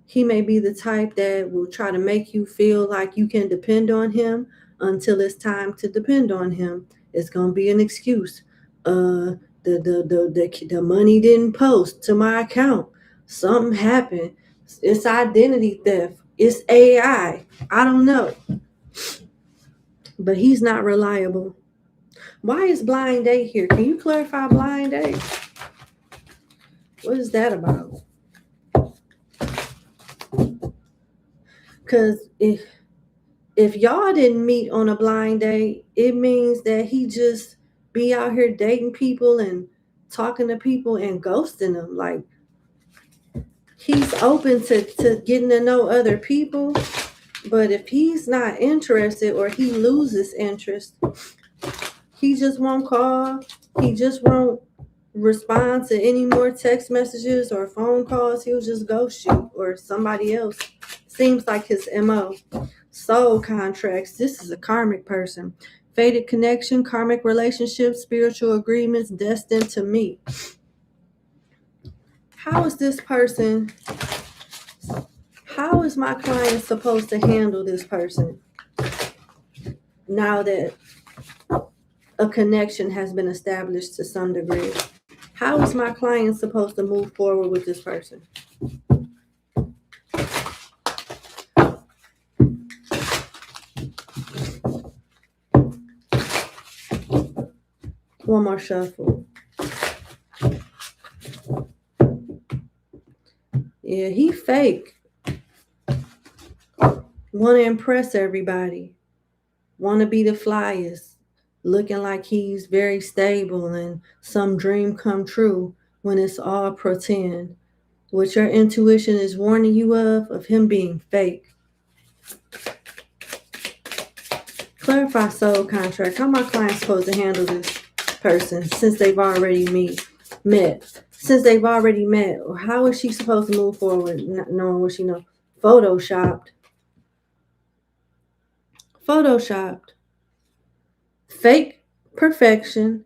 Speaker 1: He may be the type that will try to make you feel like you can depend on him until it's time to depend on him. It's gonna be an excuse. The money didn't post to my account. Something happened. It's identity theft. It's AI. I don't know. But he's not reliable. Why is blind date here? Can you clarify blind date? What is that about? Because if y'all didn't meet on a blind date, it means that he just be out here dating people and talking to people and ghosting them. Like, he's open to getting to know other people, but if he's not interested or he loses interest, he just won't call. He just won't respond to any more text messages or phone calls. He'll just ghost you or somebody else. Seems like his MO. Soul contracts. This is a karmic person. Fated connection, karmic relationships, spiritual agreements destined to meet. How is this person, how is my client supposed to handle this person now that a connection has been established to some degree? How is my client supposed to move forward with this person? One more shuffle. Yeah, he fake. Want to impress everybody. Want to be the flyest. Looking like he's very stable and some dream come true when it's all pretend. What your intuition is warning you of him being fake. Clarify soul contract. How my client supposed to handle this person since they've already met? Since they've already met, or how is she supposed to move forward not knowing what she knows? Photoshopped. Fake perfection,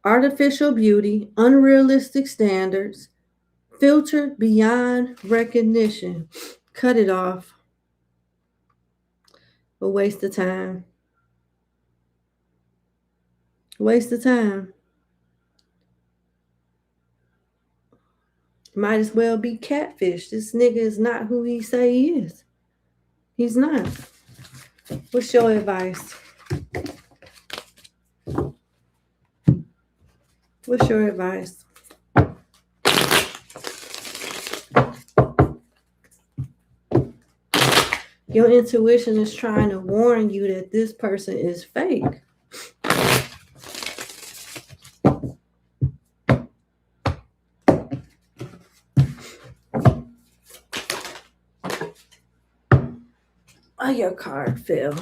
Speaker 1: artificial beauty, unrealistic standards, Filtered beyond recognition. Cut it off. A waste of time. Waste of time. Might as well be catfish. This nigga is not who he say he is. He's not. What's your advice? What's your advice? Your intuition is trying to warn you that this person is fake. Oh, your card fell.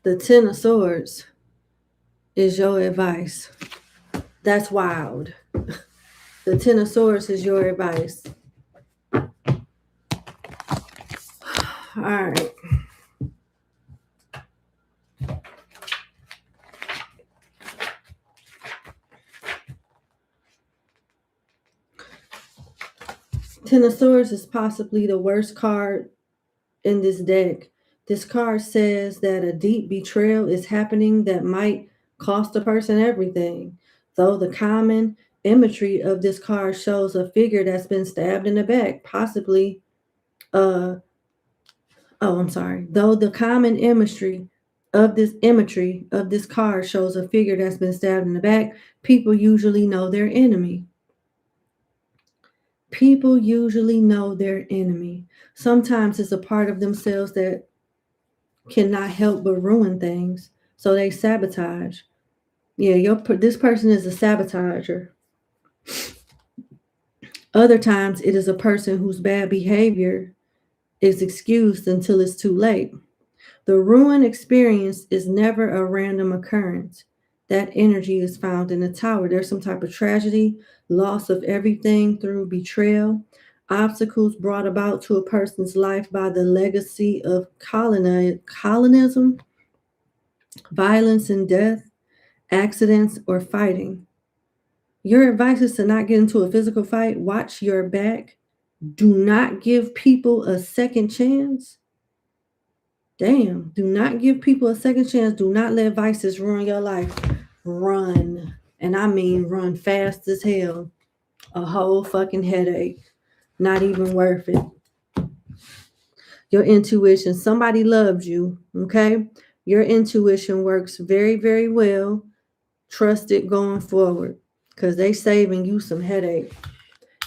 Speaker 1: The Ten of Swords is your advice. That's wild. The Ten of Swords is your advice. All right. Ten of Swords is possibly the worst card in this deck. This card says that a deep betrayal is happening that might cost a person everything. Though the common imagery of this card shows a figure that's been stabbed in the back, possibly Though the common imagery of this card shows a figure that's been stabbed in the back, people usually know their enemy. People usually know their enemy. Sometimes it's a part of themselves that cannot help but ruin things, so they sabotage. Yeah, this person is a sabotager. Other times it is a person whose bad behavior is excused until it's too late. The ruin experience is never a random occurrence. That energy is found in the tower. There's some type of tragedy, loss of everything through betrayal, obstacles brought about to a person's life by the legacy of colonism, violence and death, accidents, or fighting. Your advice is to not get into a physical fight. Watch your back. Do not give people a second chance. Damn, do not give people a second chance. Do not let vices ruin your life. Run. And I mean run fast as hell. A whole fucking headache. Not even worth it. Your intuition. Somebody loves you, okay? Your intuition works very, very well. Trust it going forward because they saving you some headache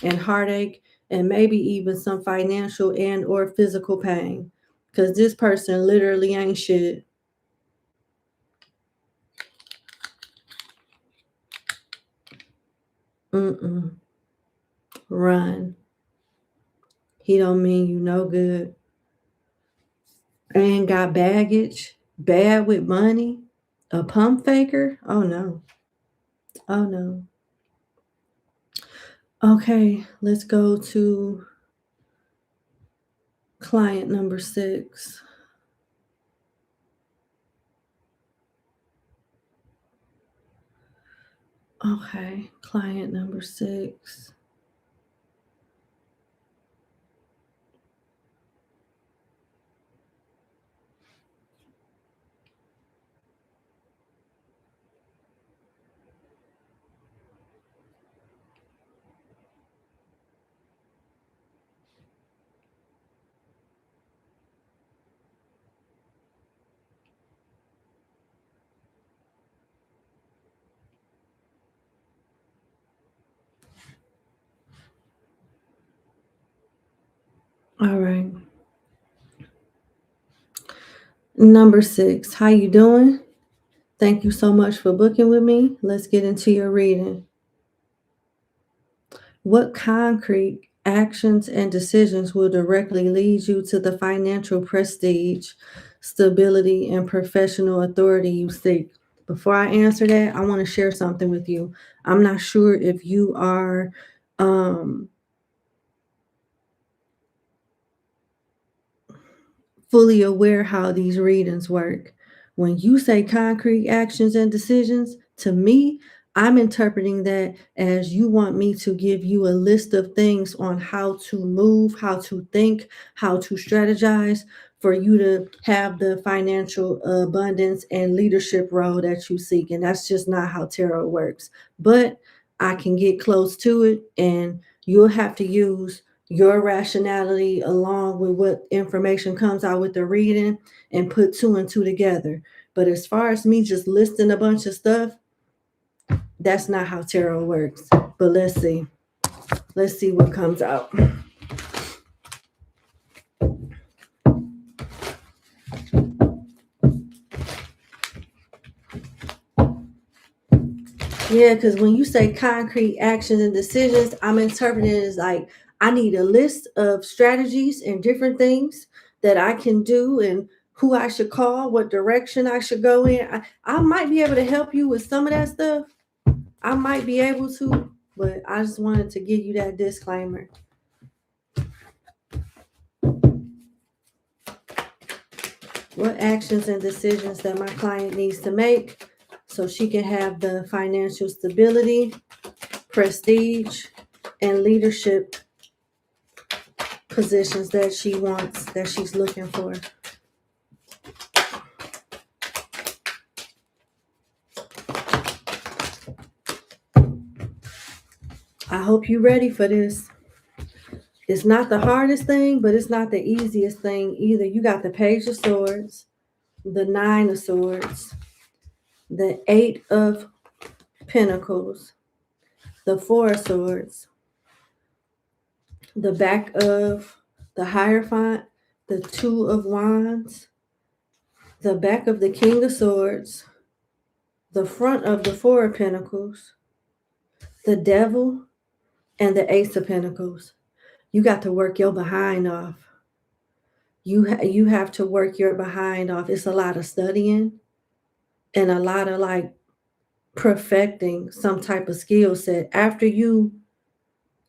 Speaker 1: and heartache and maybe even some financial and or physical pain. Because this person literally ain't shit. Run. He don't mean you no good. Ain't got baggage. Bad with money. A pump faker. Oh no. Oh no. Okay, let's go to client number 6. Okay, client number 6. All right. Number 6. How you doing? Thank you so much for booking with me. Let's get into your reading. What concrete actions and decisions will directly lead you to the financial prestige, stability, and professional authority you seek? Before I answer that, I want to share something with you. I'm not sure if you are fully aware how these readings work. When you say concrete actions and decisions, to me, I'm interpreting that as you want me to give you a list of things on how to move, how to think, how to strategize for you to have the financial abundance and leadership role that you seek. And that's just not how tarot works. But I can get close to it, and you'll have to use your rationality along with what information comes out with the reading and put two and two together. But as far as me just listing a bunch of stuff, that's not how tarot works. But let's see. Let's see what comes out. Yeah, because when you say concrete actions and decisions, I'm interpreting it as like I need a list of strategies and different things that I can do and who I should call, what direction I should go in. I might be able to help you with some of that stuff. I might be able to, but I just wanted to give you that disclaimer. What actions and decisions that my client needs to make so she can have the financial stability, prestige, and leadership positions that she wants, that she's looking for. I hope you're ready for this. It's not the hardest thing, but it's not the easiest thing either. You got the Page of Swords, the Nine of Swords, the Eight of Pentacles, the Four of Swords, the back of the Hierophant, the Two of Wands, the back of the King of Swords, the front of the Four of Pentacles, the Devil, and the Ace of Pentacles. You got to work your behind off. You have to work your behind off. It's a lot of studying and a lot of like perfecting some type of skill set. After you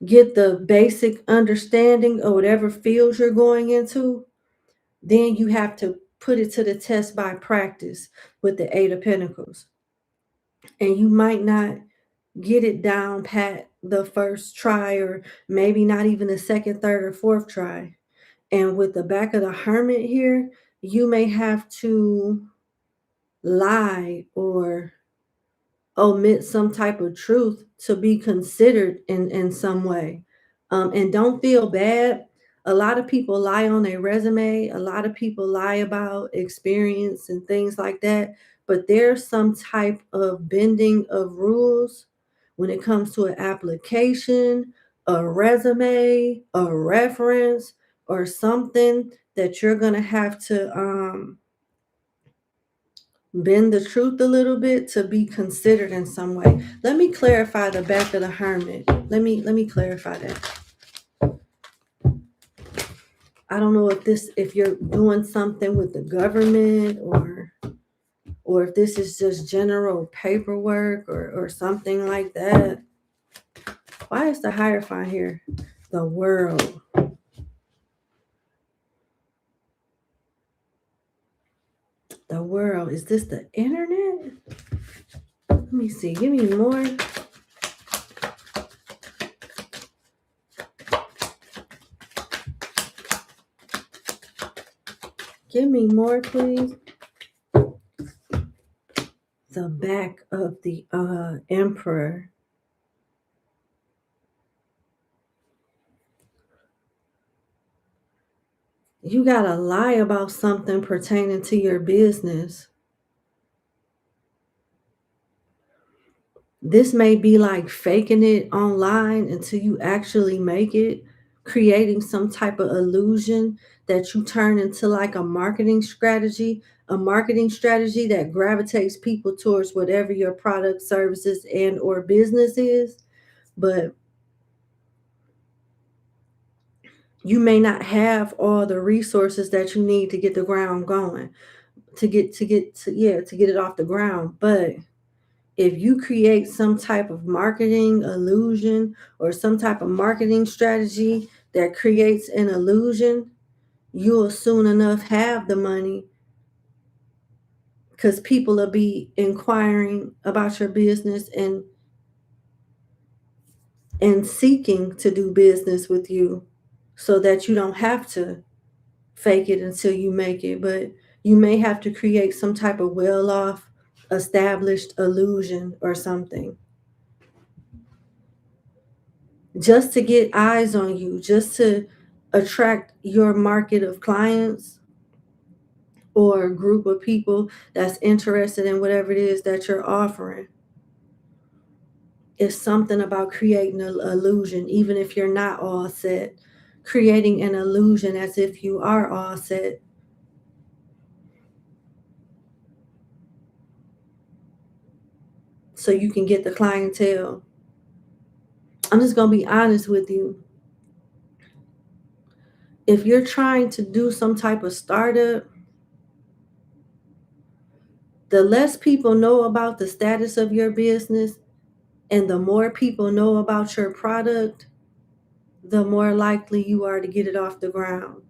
Speaker 1: get the basic understanding of whatever field you're going into, then you have to put it to the test by practice with the Eight of Pentacles. And you might not get it down pat the first try, or maybe not even the second, third, or fourth try. And with the back of the Hermit here, you may have to lie or omit some type of truth to be considered in some way. And don't feel bad. A lot of people lie on their resume. A lot of people lie about experience and things like that. But there's some type of bending of rules when it comes to an application, a resume, a reference, or something that you're going to have to bend the truth a little bit to be considered in some way. Let me clarify the back of the Hermit. Let me clarify that. I don't know if you're doing something with the government or if this is just general paperwork or something like that. Why is the Hierophant here? The World. The World. Is this the internet? Let me see. Give me more. Give me more, please. The back of the Emperor. You gotta lie about something pertaining to your business. This may be like faking it online until you actually make it, creating some type of illusion that you turn into like a marketing strategy that gravitates people towards whatever your product, services, and or business is. But you may not have all the resources that you need to get the ground going, to get it off the ground. But if you create some type of marketing illusion or some type of marketing strategy that creates an illusion, you'll soon enough have the money, because people will be inquiring about your business and and seeking to do business with you so that you don't have to fake it until you make it. But you may have to create some type of well-off, established illusion or something just to get eyes on you, just to attract your market of clients or a group of people that's interested in whatever it is that you're offering. It's something about creating an illusion, even if you're not all set, creating an illusion as if you are all set. So you can get the clientele. I'm just going to be honest with you. If you're trying to do some type of startup, the less people know about the status of your business and the more people know about your product, the more likely you are to get it off the ground.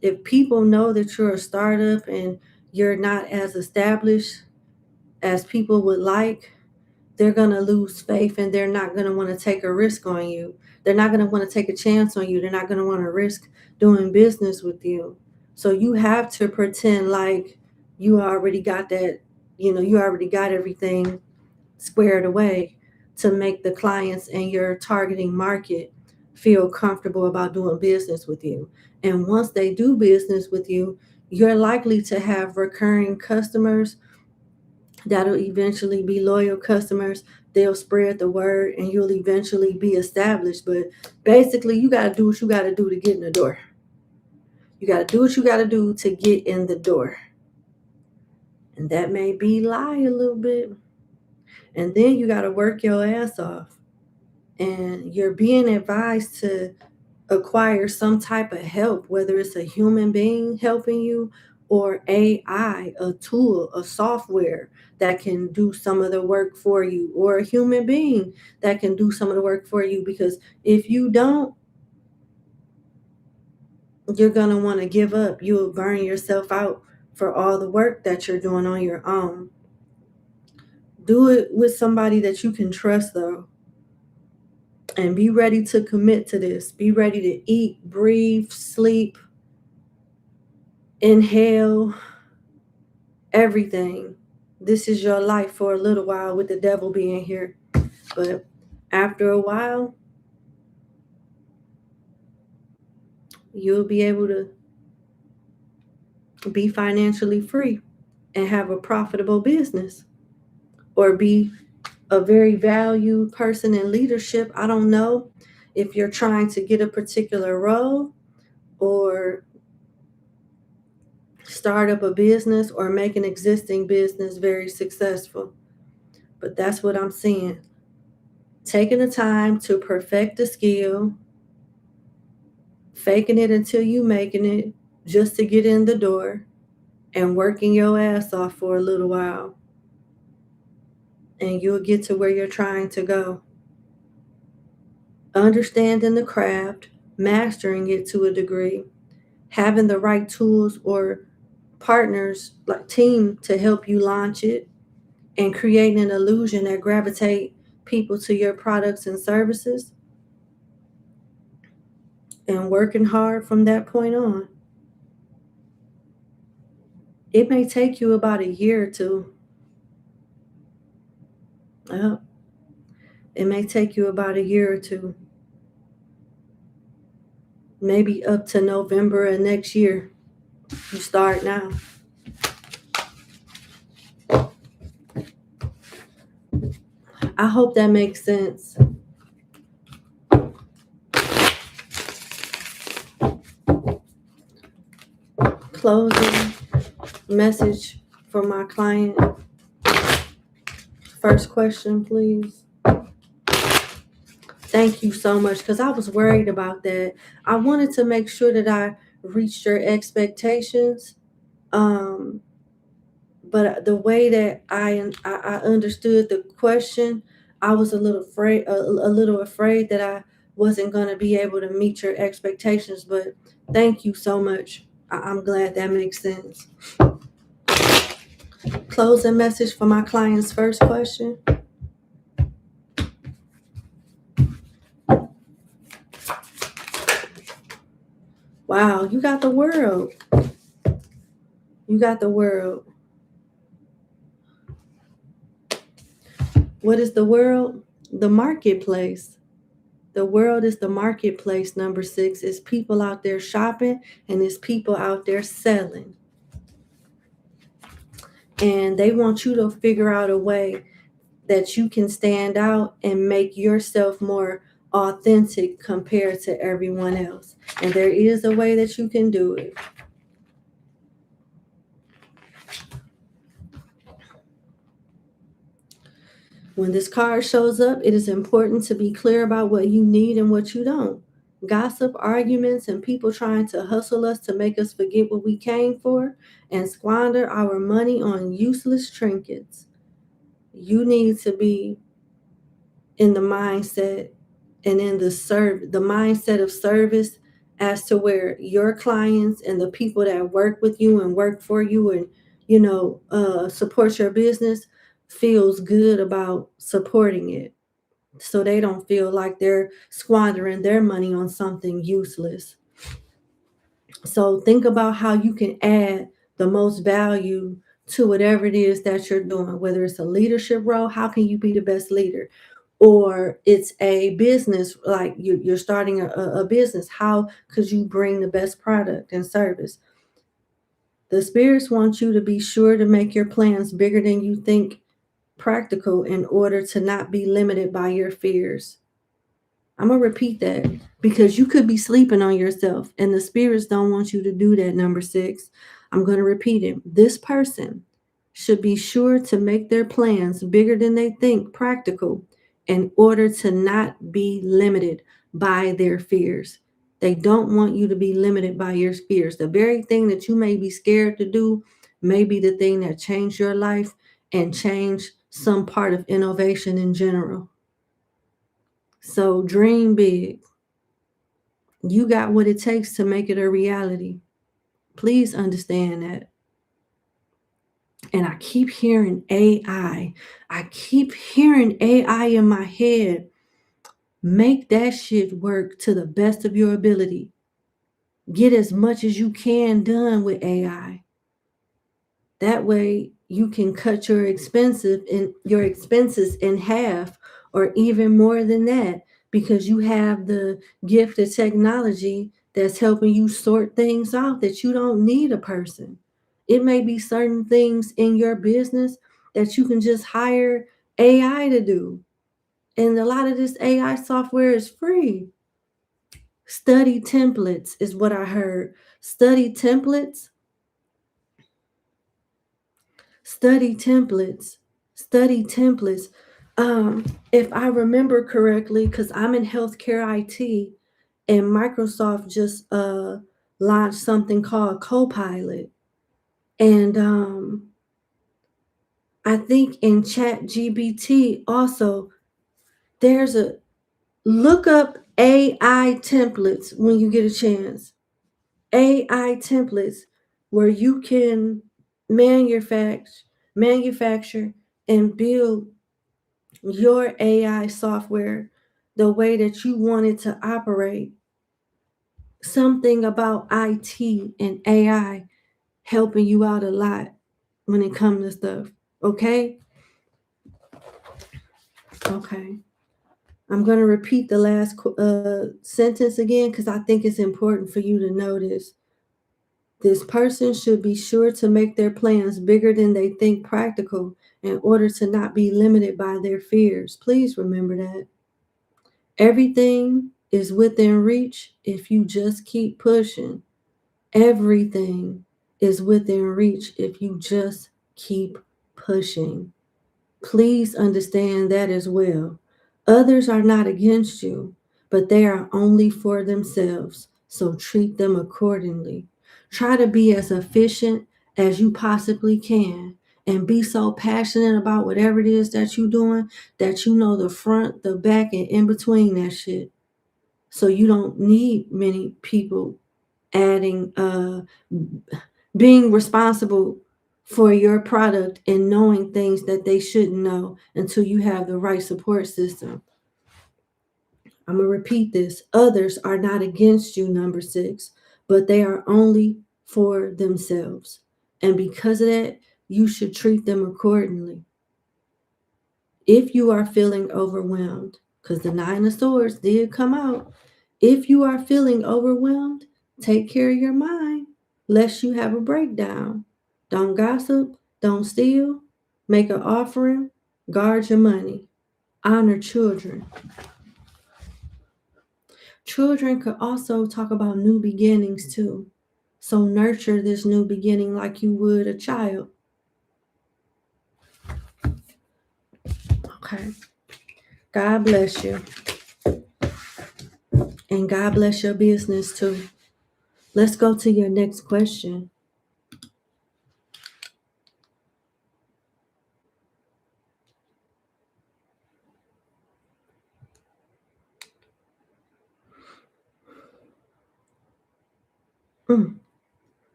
Speaker 1: If people know that you're a startup and you're not as established as people would like, they're going to lose faith and they're not going to want to take a risk on you. They're not going to want to take a chance on you. They're not going to want to risk doing business with you. So you have to pretend like you already got that, you already got everything squared away to make the clients and your targeting market feel comfortable about doing business with you. And once they do business with you, you're likely to have recurring customers that'll eventually be loyal customers. They'll spread the word and you'll eventually be established. But basically, you got to do what you got to do to get in the door. You got to do what you got to do to get in the door. And that may be lie a little bit. And then you got to work your ass off. And you're being advised to acquire some type of help, whether it's a human being helping you or AI, a tool, a software that can do some of the work for you, or a human being that can do some of the work for you. Because if you don't, you're going to want to give up. You'll burn yourself out for all the work that you're doing on your own. Do it with somebody that you can trust, though. And be ready to commit to this. Be ready to eat, breathe, sleep, inhale, everything. This is your life for a little while with the devil being here. But after a while, you'll be able to be financially free and have a profitable business, or be a very valued person in leadership. I don't know if you're trying to get a particular role or start up a business or make an existing business very successful. But that's what I'm seeing. Taking the time to perfect the skill, faking it until you making it just to get in the door, and working your ass off for a little while. And you'll get to where you're trying to go. Understanding the craft, mastering it to a degree, having the right tools or partners, like team, to help you launch it, and creating an illusion that gravitate people to your products and services, and working hard from that point on. It may take you about a year or two. It may take you about a year or two, maybe up to November of next year. You start now. I hope that makes sense. Closing message for my client. First question, please. Thank you so much, because I was worried about that. I wanted to make sure that I reached your expectations. But the way that I understood the question, I was a little afraid that I wasn't going to be able to meet your expectations. But thank you so much. I'm glad that makes sense. Closing message for my client's first question. Wow, you got the world. You got the world. What is the world? The marketplace. The world is the marketplace, number 6. It's people out there shopping and it's people out there selling. And they want you to figure out a way that you can stand out and make yourself more authentic compared to everyone else. And there is a way that you can do it. When this card shows up, it is important to be clear about what you need and what you don't. Gossip, arguments, and people trying to hustle us to make us forget what we came for and squander our money on useless trinkets. You need to be in the mindset and in the mindset of service as to where your clients and the people that work with you and work for you and support your business feels good about supporting it, so they don't feel like they're squandering their money on something useless. So think about how you can add the most value to whatever it is that you're doing, whether it's a leadership role. How can you be the best leader? Or it's a business, like you're starting a business. How could you bring the best product and service? The spirits want you to be sure to make your plans bigger than you think practical in order to not be limited by your fears. I'm going to repeat that because you could be sleeping on yourself and the spirits don't want you to do that, number 6. I'm going to repeat it. This person should be sure to make their plans bigger than they think practical in order to not be limited by their fears. They don't want you to be limited by your fears. The very thing that you may be scared to do may be the thing that changed your life and change some part of innovation in general. So dream big. You got what it takes to make it a reality. Please understand that. And I keep hearing AI. I keep hearing AI in my head. Make that shit work to the best of your ability. Get as much as you can done with AI. That way you can cut your expenses in half or even more than that, because you have the gift of technology that's helping you sort things out that you don't need a person. It may be certain things in your business that you can just hire AI to do. And a lot of this AI software is free. Study templates is what I heard. Study templates. Study templates. Study templates. If I remember correctly, because I'm in healthcare IT, and Microsoft just launched something called Copilot. And I think in ChatGPT also, there's a look up AI templates when you get a chance. AI templates where you can manufacture and build your AI software the way that you want it to operate. Something about IT and AI helping you out a lot when it comes to stuff. Okay? Okay. I'm going to repeat the last sentence again because I think it's important for you to notice. This person should be sure to make their plans bigger than they think practical in order to not be limited by their fears. Please remember that. Everything is within reach if you just keep pushing. Everything is within reach if you just keep pushing. Please understand that as well. Others are not against you, but they are only for themselves, so treat them accordingly. Try to be as efficient as you possibly can and be so passionate about whatever it is that you're doing that you know the front, the back, and in between that shit. So you don't need many people adding, being responsible for your product and knowing things that they shouldn't know until you have the right support system. I'm going to repeat this. Others are not against you, number 6, but they are only for themselves. And because of that, you should treat them accordingly. If you are feeling overwhelmed, because the Nine of Swords did come out, if you are feeling overwhelmed, take care of your mind, lest you have a breakdown. Don't gossip, don't steal, make an offering, guard your money, honor children. Children could also talk about new beginnings too. So nurture this new beginning like you would a child. Okay. God bless you. And God bless your business too. Let's go to your next question.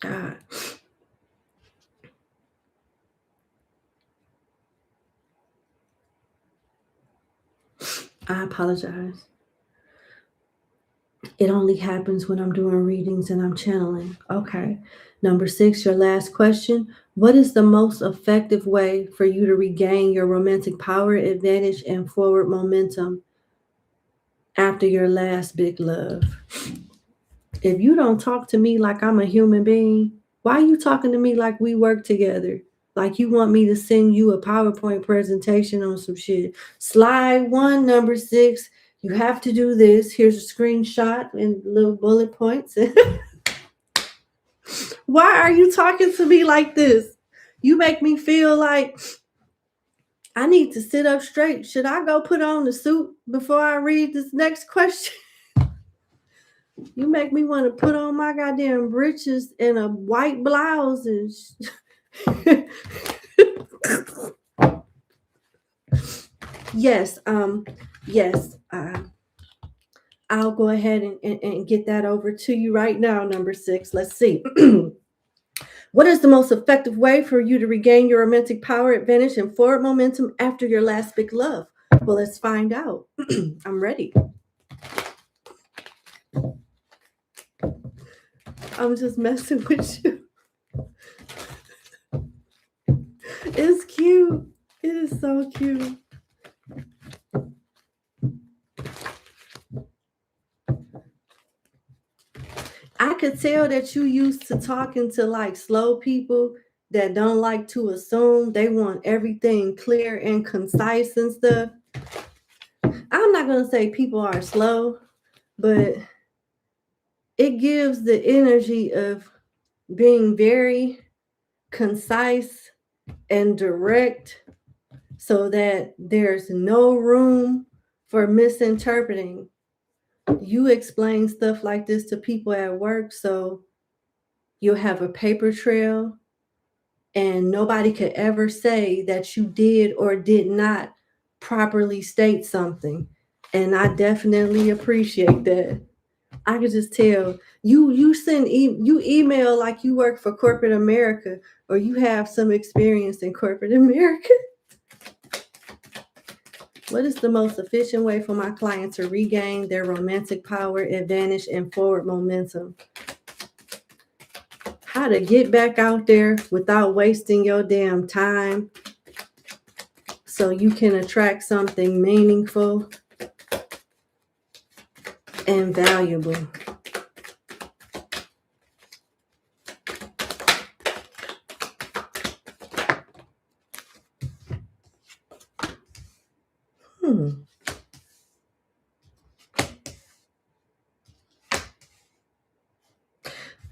Speaker 1: God. I apologize. It only happens when I'm doing readings and I'm channeling. Okay. Number 6, your last question. What is the most effective way for you to regain your romantic power, advantage, and forward momentum after your last big love? If you don't talk to me like I'm a human being, why are you talking to me like we work together? Like you want me to send you a PowerPoint presentation on some shit. Slide 1, number 6. You have to do this. Here's a screenshot and little bullet points. Why are you talking to me like this? You make me feel like I need to sit up straight. Should I go put on the suit before I read this next question? You make me want to put on my goddamn breeches and a white blouse and yes, I'll go ahead and get that over to you right now. Number 6. Let's see. What is the most effective way for you to regain your romantic power, advantage, and forward momentum after your last big love? Well, let's find out. I'm ready. I'm just messing with you. It's cute. It is so cute. I could tell that you used to talking to like slow people that don't like to assume. They want everything clear and concise and stuff. I'm not going to say people are slow, but it gives the energy of being very concise and direct so that there's no room for misinterpreting. You explain stuff like this to people at work, so you'll have a paper trail and nobody could ever say that you did or did not properly state something. And I definitely appreciate that. I could just tell you you email like you work for corporate America or you have some experience in corporate America. What is the most efficient way for my client to regain their romantic power, advantage, and forward momentum? How to get back out there without wasting your damn time so you can attract something meaningful and valuable.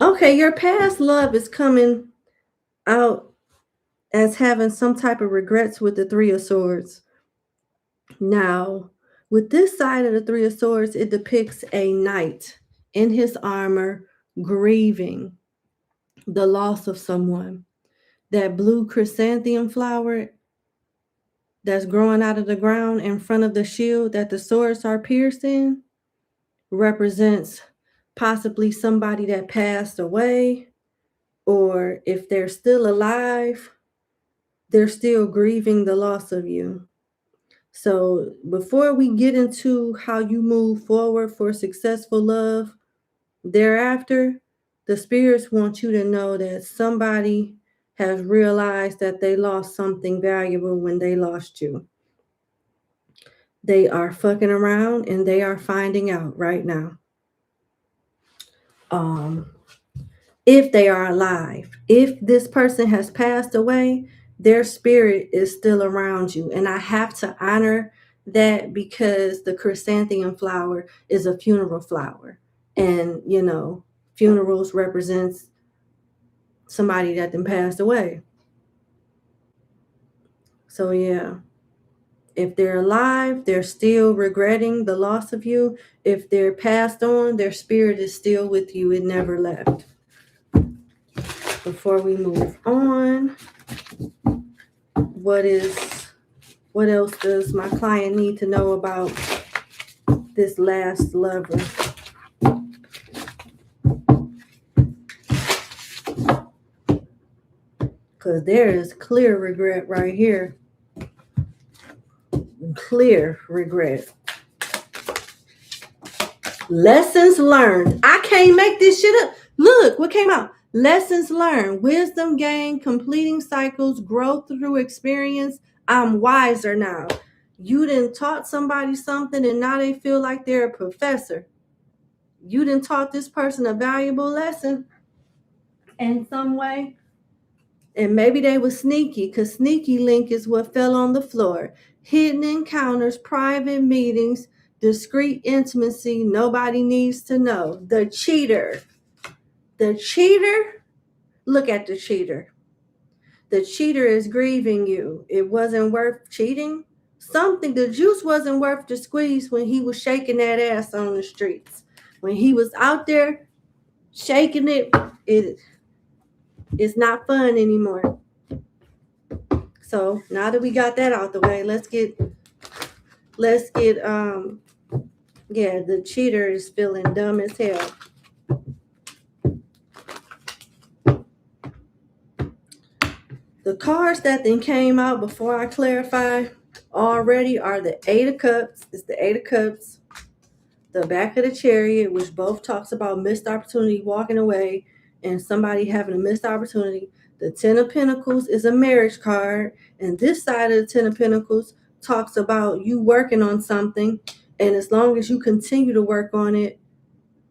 Speaker 1: Okay, your past love is coming out as having some type of regrets with the 3 of Swords. Now, with this side of the 3 of Swords, it depicts a knight in his armor grieving the loss of someone. That blue chrysanthemum flower that's growing out of the ground in front of the shield that the swords are pierced in represents possibly somebody that passed away, or if they're still alive, they're still grieving the loss of you. So before we get into how you move forward for successful love, Thereafter, the spirits want you to know that somebody has realized that they lost something valuable when they lost you. They are fucking around and they are finding out right now. If they are alive. If this person has passed away, their spirit is still around you. And I have to honor that because the chrysanthemum flower is a funeral flower. And, you know, funerals represents somebody that then passed away. So, yeah. If they're alive, they're still regretting the loss of you. If they're passed on, their spirit is still with you. It never left. Before we move on, what else does my client need to know about this last lover? Because there is clear regret right here. Clear regret. Lessons learned. I can't make this shit up. Look what came out. Lessons learned. Wisdom gained. Completing cycles. Growth through experience. I'm wiser now. You done taught somebody something and now they feel like they're a professor. You done taught this person a valuable lesson in some way. And maybe they were sneaky, because sneaky link is what fell on the floor. Hidden encounters, private meetings, discreet intimacy, nobody needs to know. The cheater. The cheater, look at the cheater. The cheater is grieving you. It wasn't worth cheating. The juice wasn't worth the squeeze when he was shaking that ass on the streets. When he was out there shaking it's not fun anymore. So now that we got that out the way, let's get the cheater is feeling dumb as hell. The cards that then came out before I clarify already are the Eight of Cups. It's the Eight of Cups, the back of the Chariot, which both talks about missed opportunity, walking away, and somebody having a missed opportunity. The Ten of Pentacles is a marriage card, and this side of the Ten of Pentacles talks about you working on something, and as long as you continue to work on it,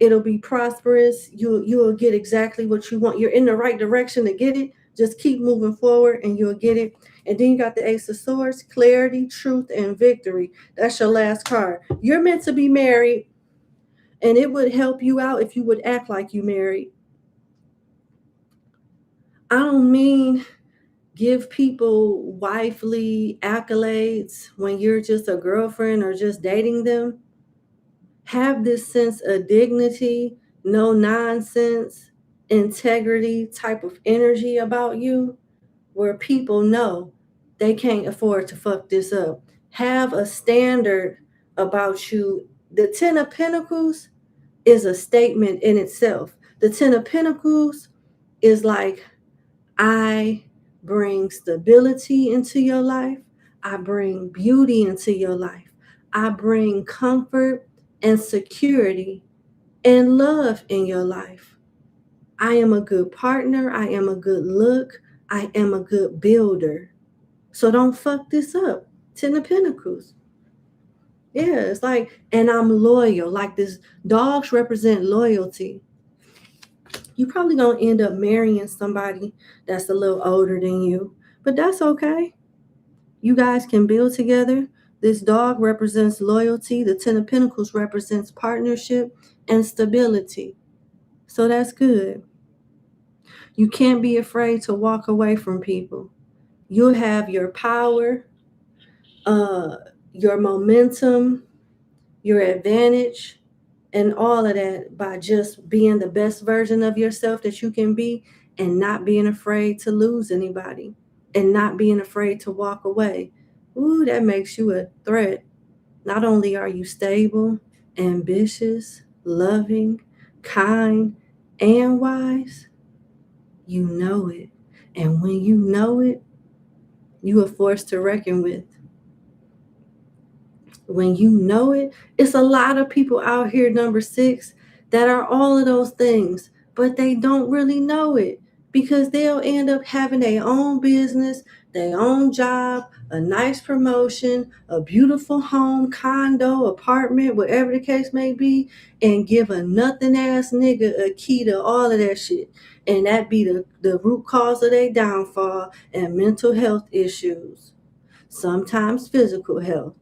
Speaker 1: it'll be prosperous. You'll get exactly what you want. You're in the right direction to get it. Just keep moving forward and you'll get it. And then you got the Ace of Swords, clarity, truth, and victory. That's your last card. You're meant to be married, and it would help you out if you would act like you married. I don't mean give people wifely accolades when you're just a girlfriend or just dating them. Have this sense of dignity, no nonsense, integrity type of energy about you where people know they can't afford to fuck this up. Have a standard about you. The Ten of Pentacles is a statement in itself. The Ten of Pentacles is like, I bring stability into your life. I bring beauty into your life. I bring comfort and security and love in your life. I am a good partner. I am a good look. I am a good builder. So don't fuck this up. Ten of Pentacles. Yeah, it's like, and I'm loyal. Like this, dogs represent loyalty. You probably gonna end up marrying somebody that's a little older than you, but that's okay. You guys can build together. This dog represents loyalty. The Ten of Pentacles represents partnership and stability. So that's good. You can't be afraid to walk away from people. You'll have your power, your momentum, your advantage, and all of that by just being the best version of yourself that you can be and not being afraid to lose anybody and not being afraid to walk away. Ooh, that makes you a threat. Not only are you stable, ambitious, loving, kind, and wise, you know it. And when you know it, you are forced to reckon with. When you know it, it's a lot of people out here, number 6, that are all of those things, but they don't really know it because they'll end up having their own business, their own job, a nice promotion, a beautiful home, condo, apartment, whatever the case may be, and give a nothing ass nigga a key to all of that shit. And that be the root cause of their downfall and mental health issues, sometimes physical health,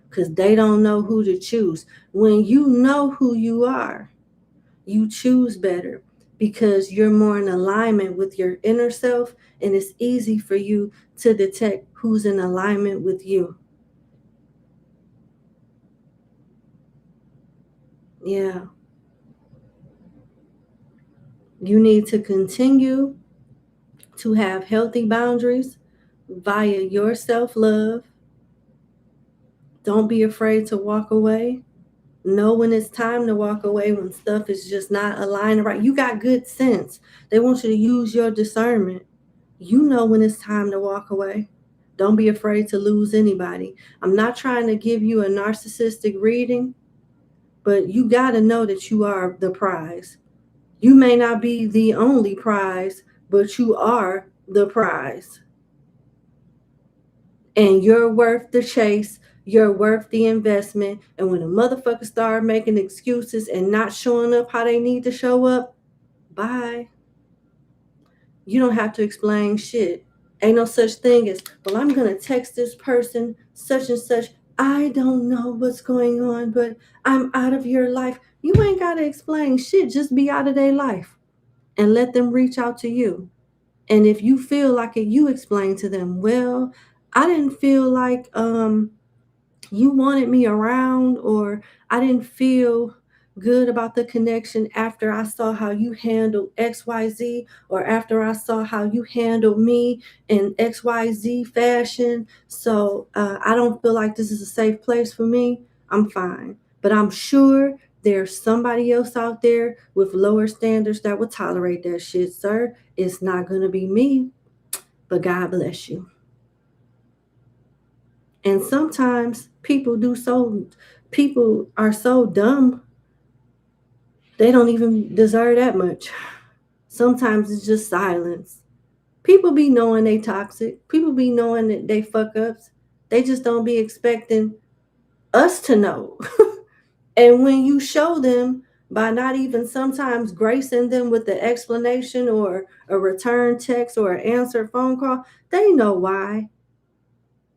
Speaker 1: because they don't know who to choose. When you know who you are, you choose better because you're more in alignment with your inner self, and it's easy for you to detect who's in alignment with you. Yeah. You need to continue to have healthy boundaries via your self-love. Don't be afraid to walk away. Know when it's time to walk away, when stuff is just not aligned right. You got good sense. They want you to use your discernment. You know when it's time to walk away. Don't be afraid to lose anybody. I'm not trying to give you a narcissistic reading, but you got to know that you are the prize. You may not be the only prize, but you are the prize. And you're worth the chase. You're worth the investment. And when a motherfucker start making excuses and not showing up how they need to show up, bye. You don't have to explain shit. Ain't no such thing as, well, I'm going to text this person such and such. I don't know what's going on, but I'm out of your life. You ain't got to explain shit. Just be out of their life and let them reach out to you. And if you feel like it, you explain to them, well, I didn't feel like you wanted me around, or I didn't feel good about the connection after I saw how you handled XYZ, or after I saw how you handled me in XYZ fashion. So I don't feel like this is a safe place for me. I'm fine. But I'm sure there's somebody else out there with lower standards that would tolerate that shit, sir. It's not going to be me, but God bless you. And sometimes people are so dumb, they don't even deserve that much. Sometimes it's just silence. People be knowing they toxic. People be knowing that they fuck ups. They just don't be expecting us to know. And when you show them by not even sometimes gracing them with the explanation or a return text or an answered phone call, they know why.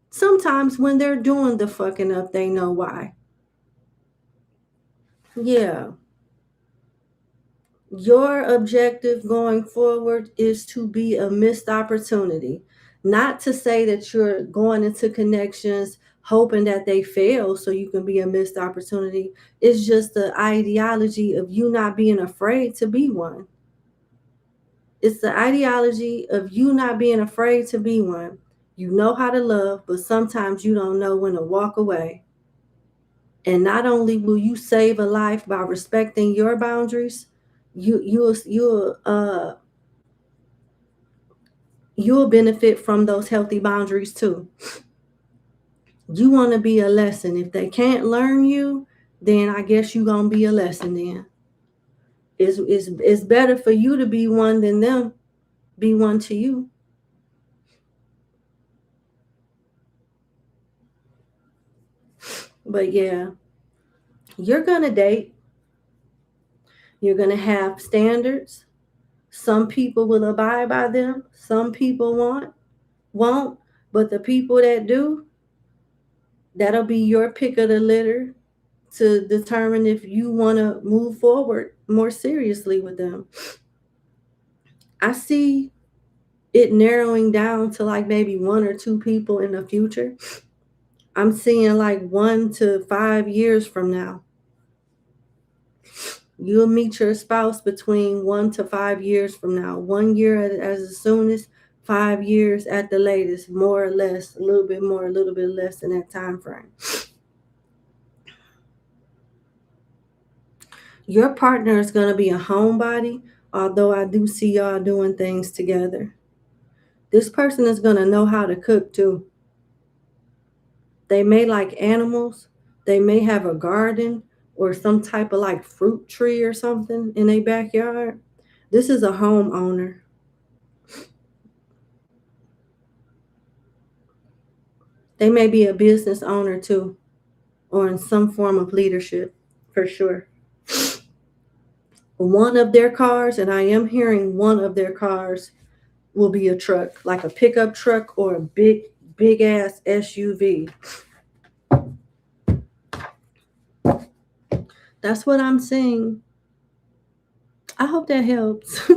Speaker 1: Sometimes when they're doing the fucking up, they know why. Yeah. Your objective going forward is to be a missed opportunity. Not to say that you're going into connections hoping that they fail so you can be a missed opportunity. It's just the ideology of you not being afraid to be one. It's the ideology of you not being afraid to be one. You know how to love, but sometimes you don't know when to walk away. And not only will you save a life by respecting your boundaries, you'll benefit from those healthy boundaries too. You want to be a lesson. If they can't learn you, then I guess you're gonna be a lesson then. It's better for you to be one than them be one to you. But yeah, you're gonna date. You're gonna have standards. Some people will abide by them. Some people won't. But the people that do, that'll be your pick of the litter to determine if you want to move forward more seriously with them. I see it narrowing down to like maybe one or two people in the future. I'm seeing like 1 to 5 years from now. You'll meet your spouse between 1 to 5 years from now. 1 year as the soonest, 5 years at the latest, more or less, a little bit more, a little bit less than that time frame. Your partner is going to be a homebody, although I do see y'all doing things together. This person is going to know how to cook too. They may like animals. They may have a garden, or some type of like fruit tree or something in their backyard. This is a homeowner. They may be a business owner too, or in some form of leadership, for sure. One of their cars, and I am hearing one of their cars will be a truck, like a pickup truck or a big ass SUV. That's what I'm saying. I hope that helps.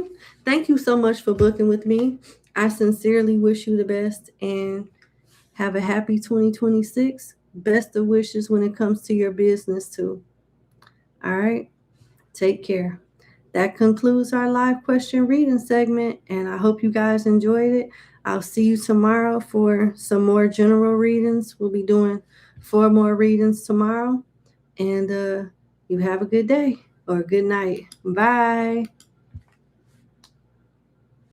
Speaker 1: Thank you so much for booking with me. I sincerely wish you the best and have a happy 2026. Best of wishes when it comes to your business, too. All right. Take care. That concludes our live question reading segment, and I hope you guys enjoyed it. I'll see you tomorrow for some more general readings. We'll be doing 4 more readings tomorrow, and you have a good day or a good night. Bye.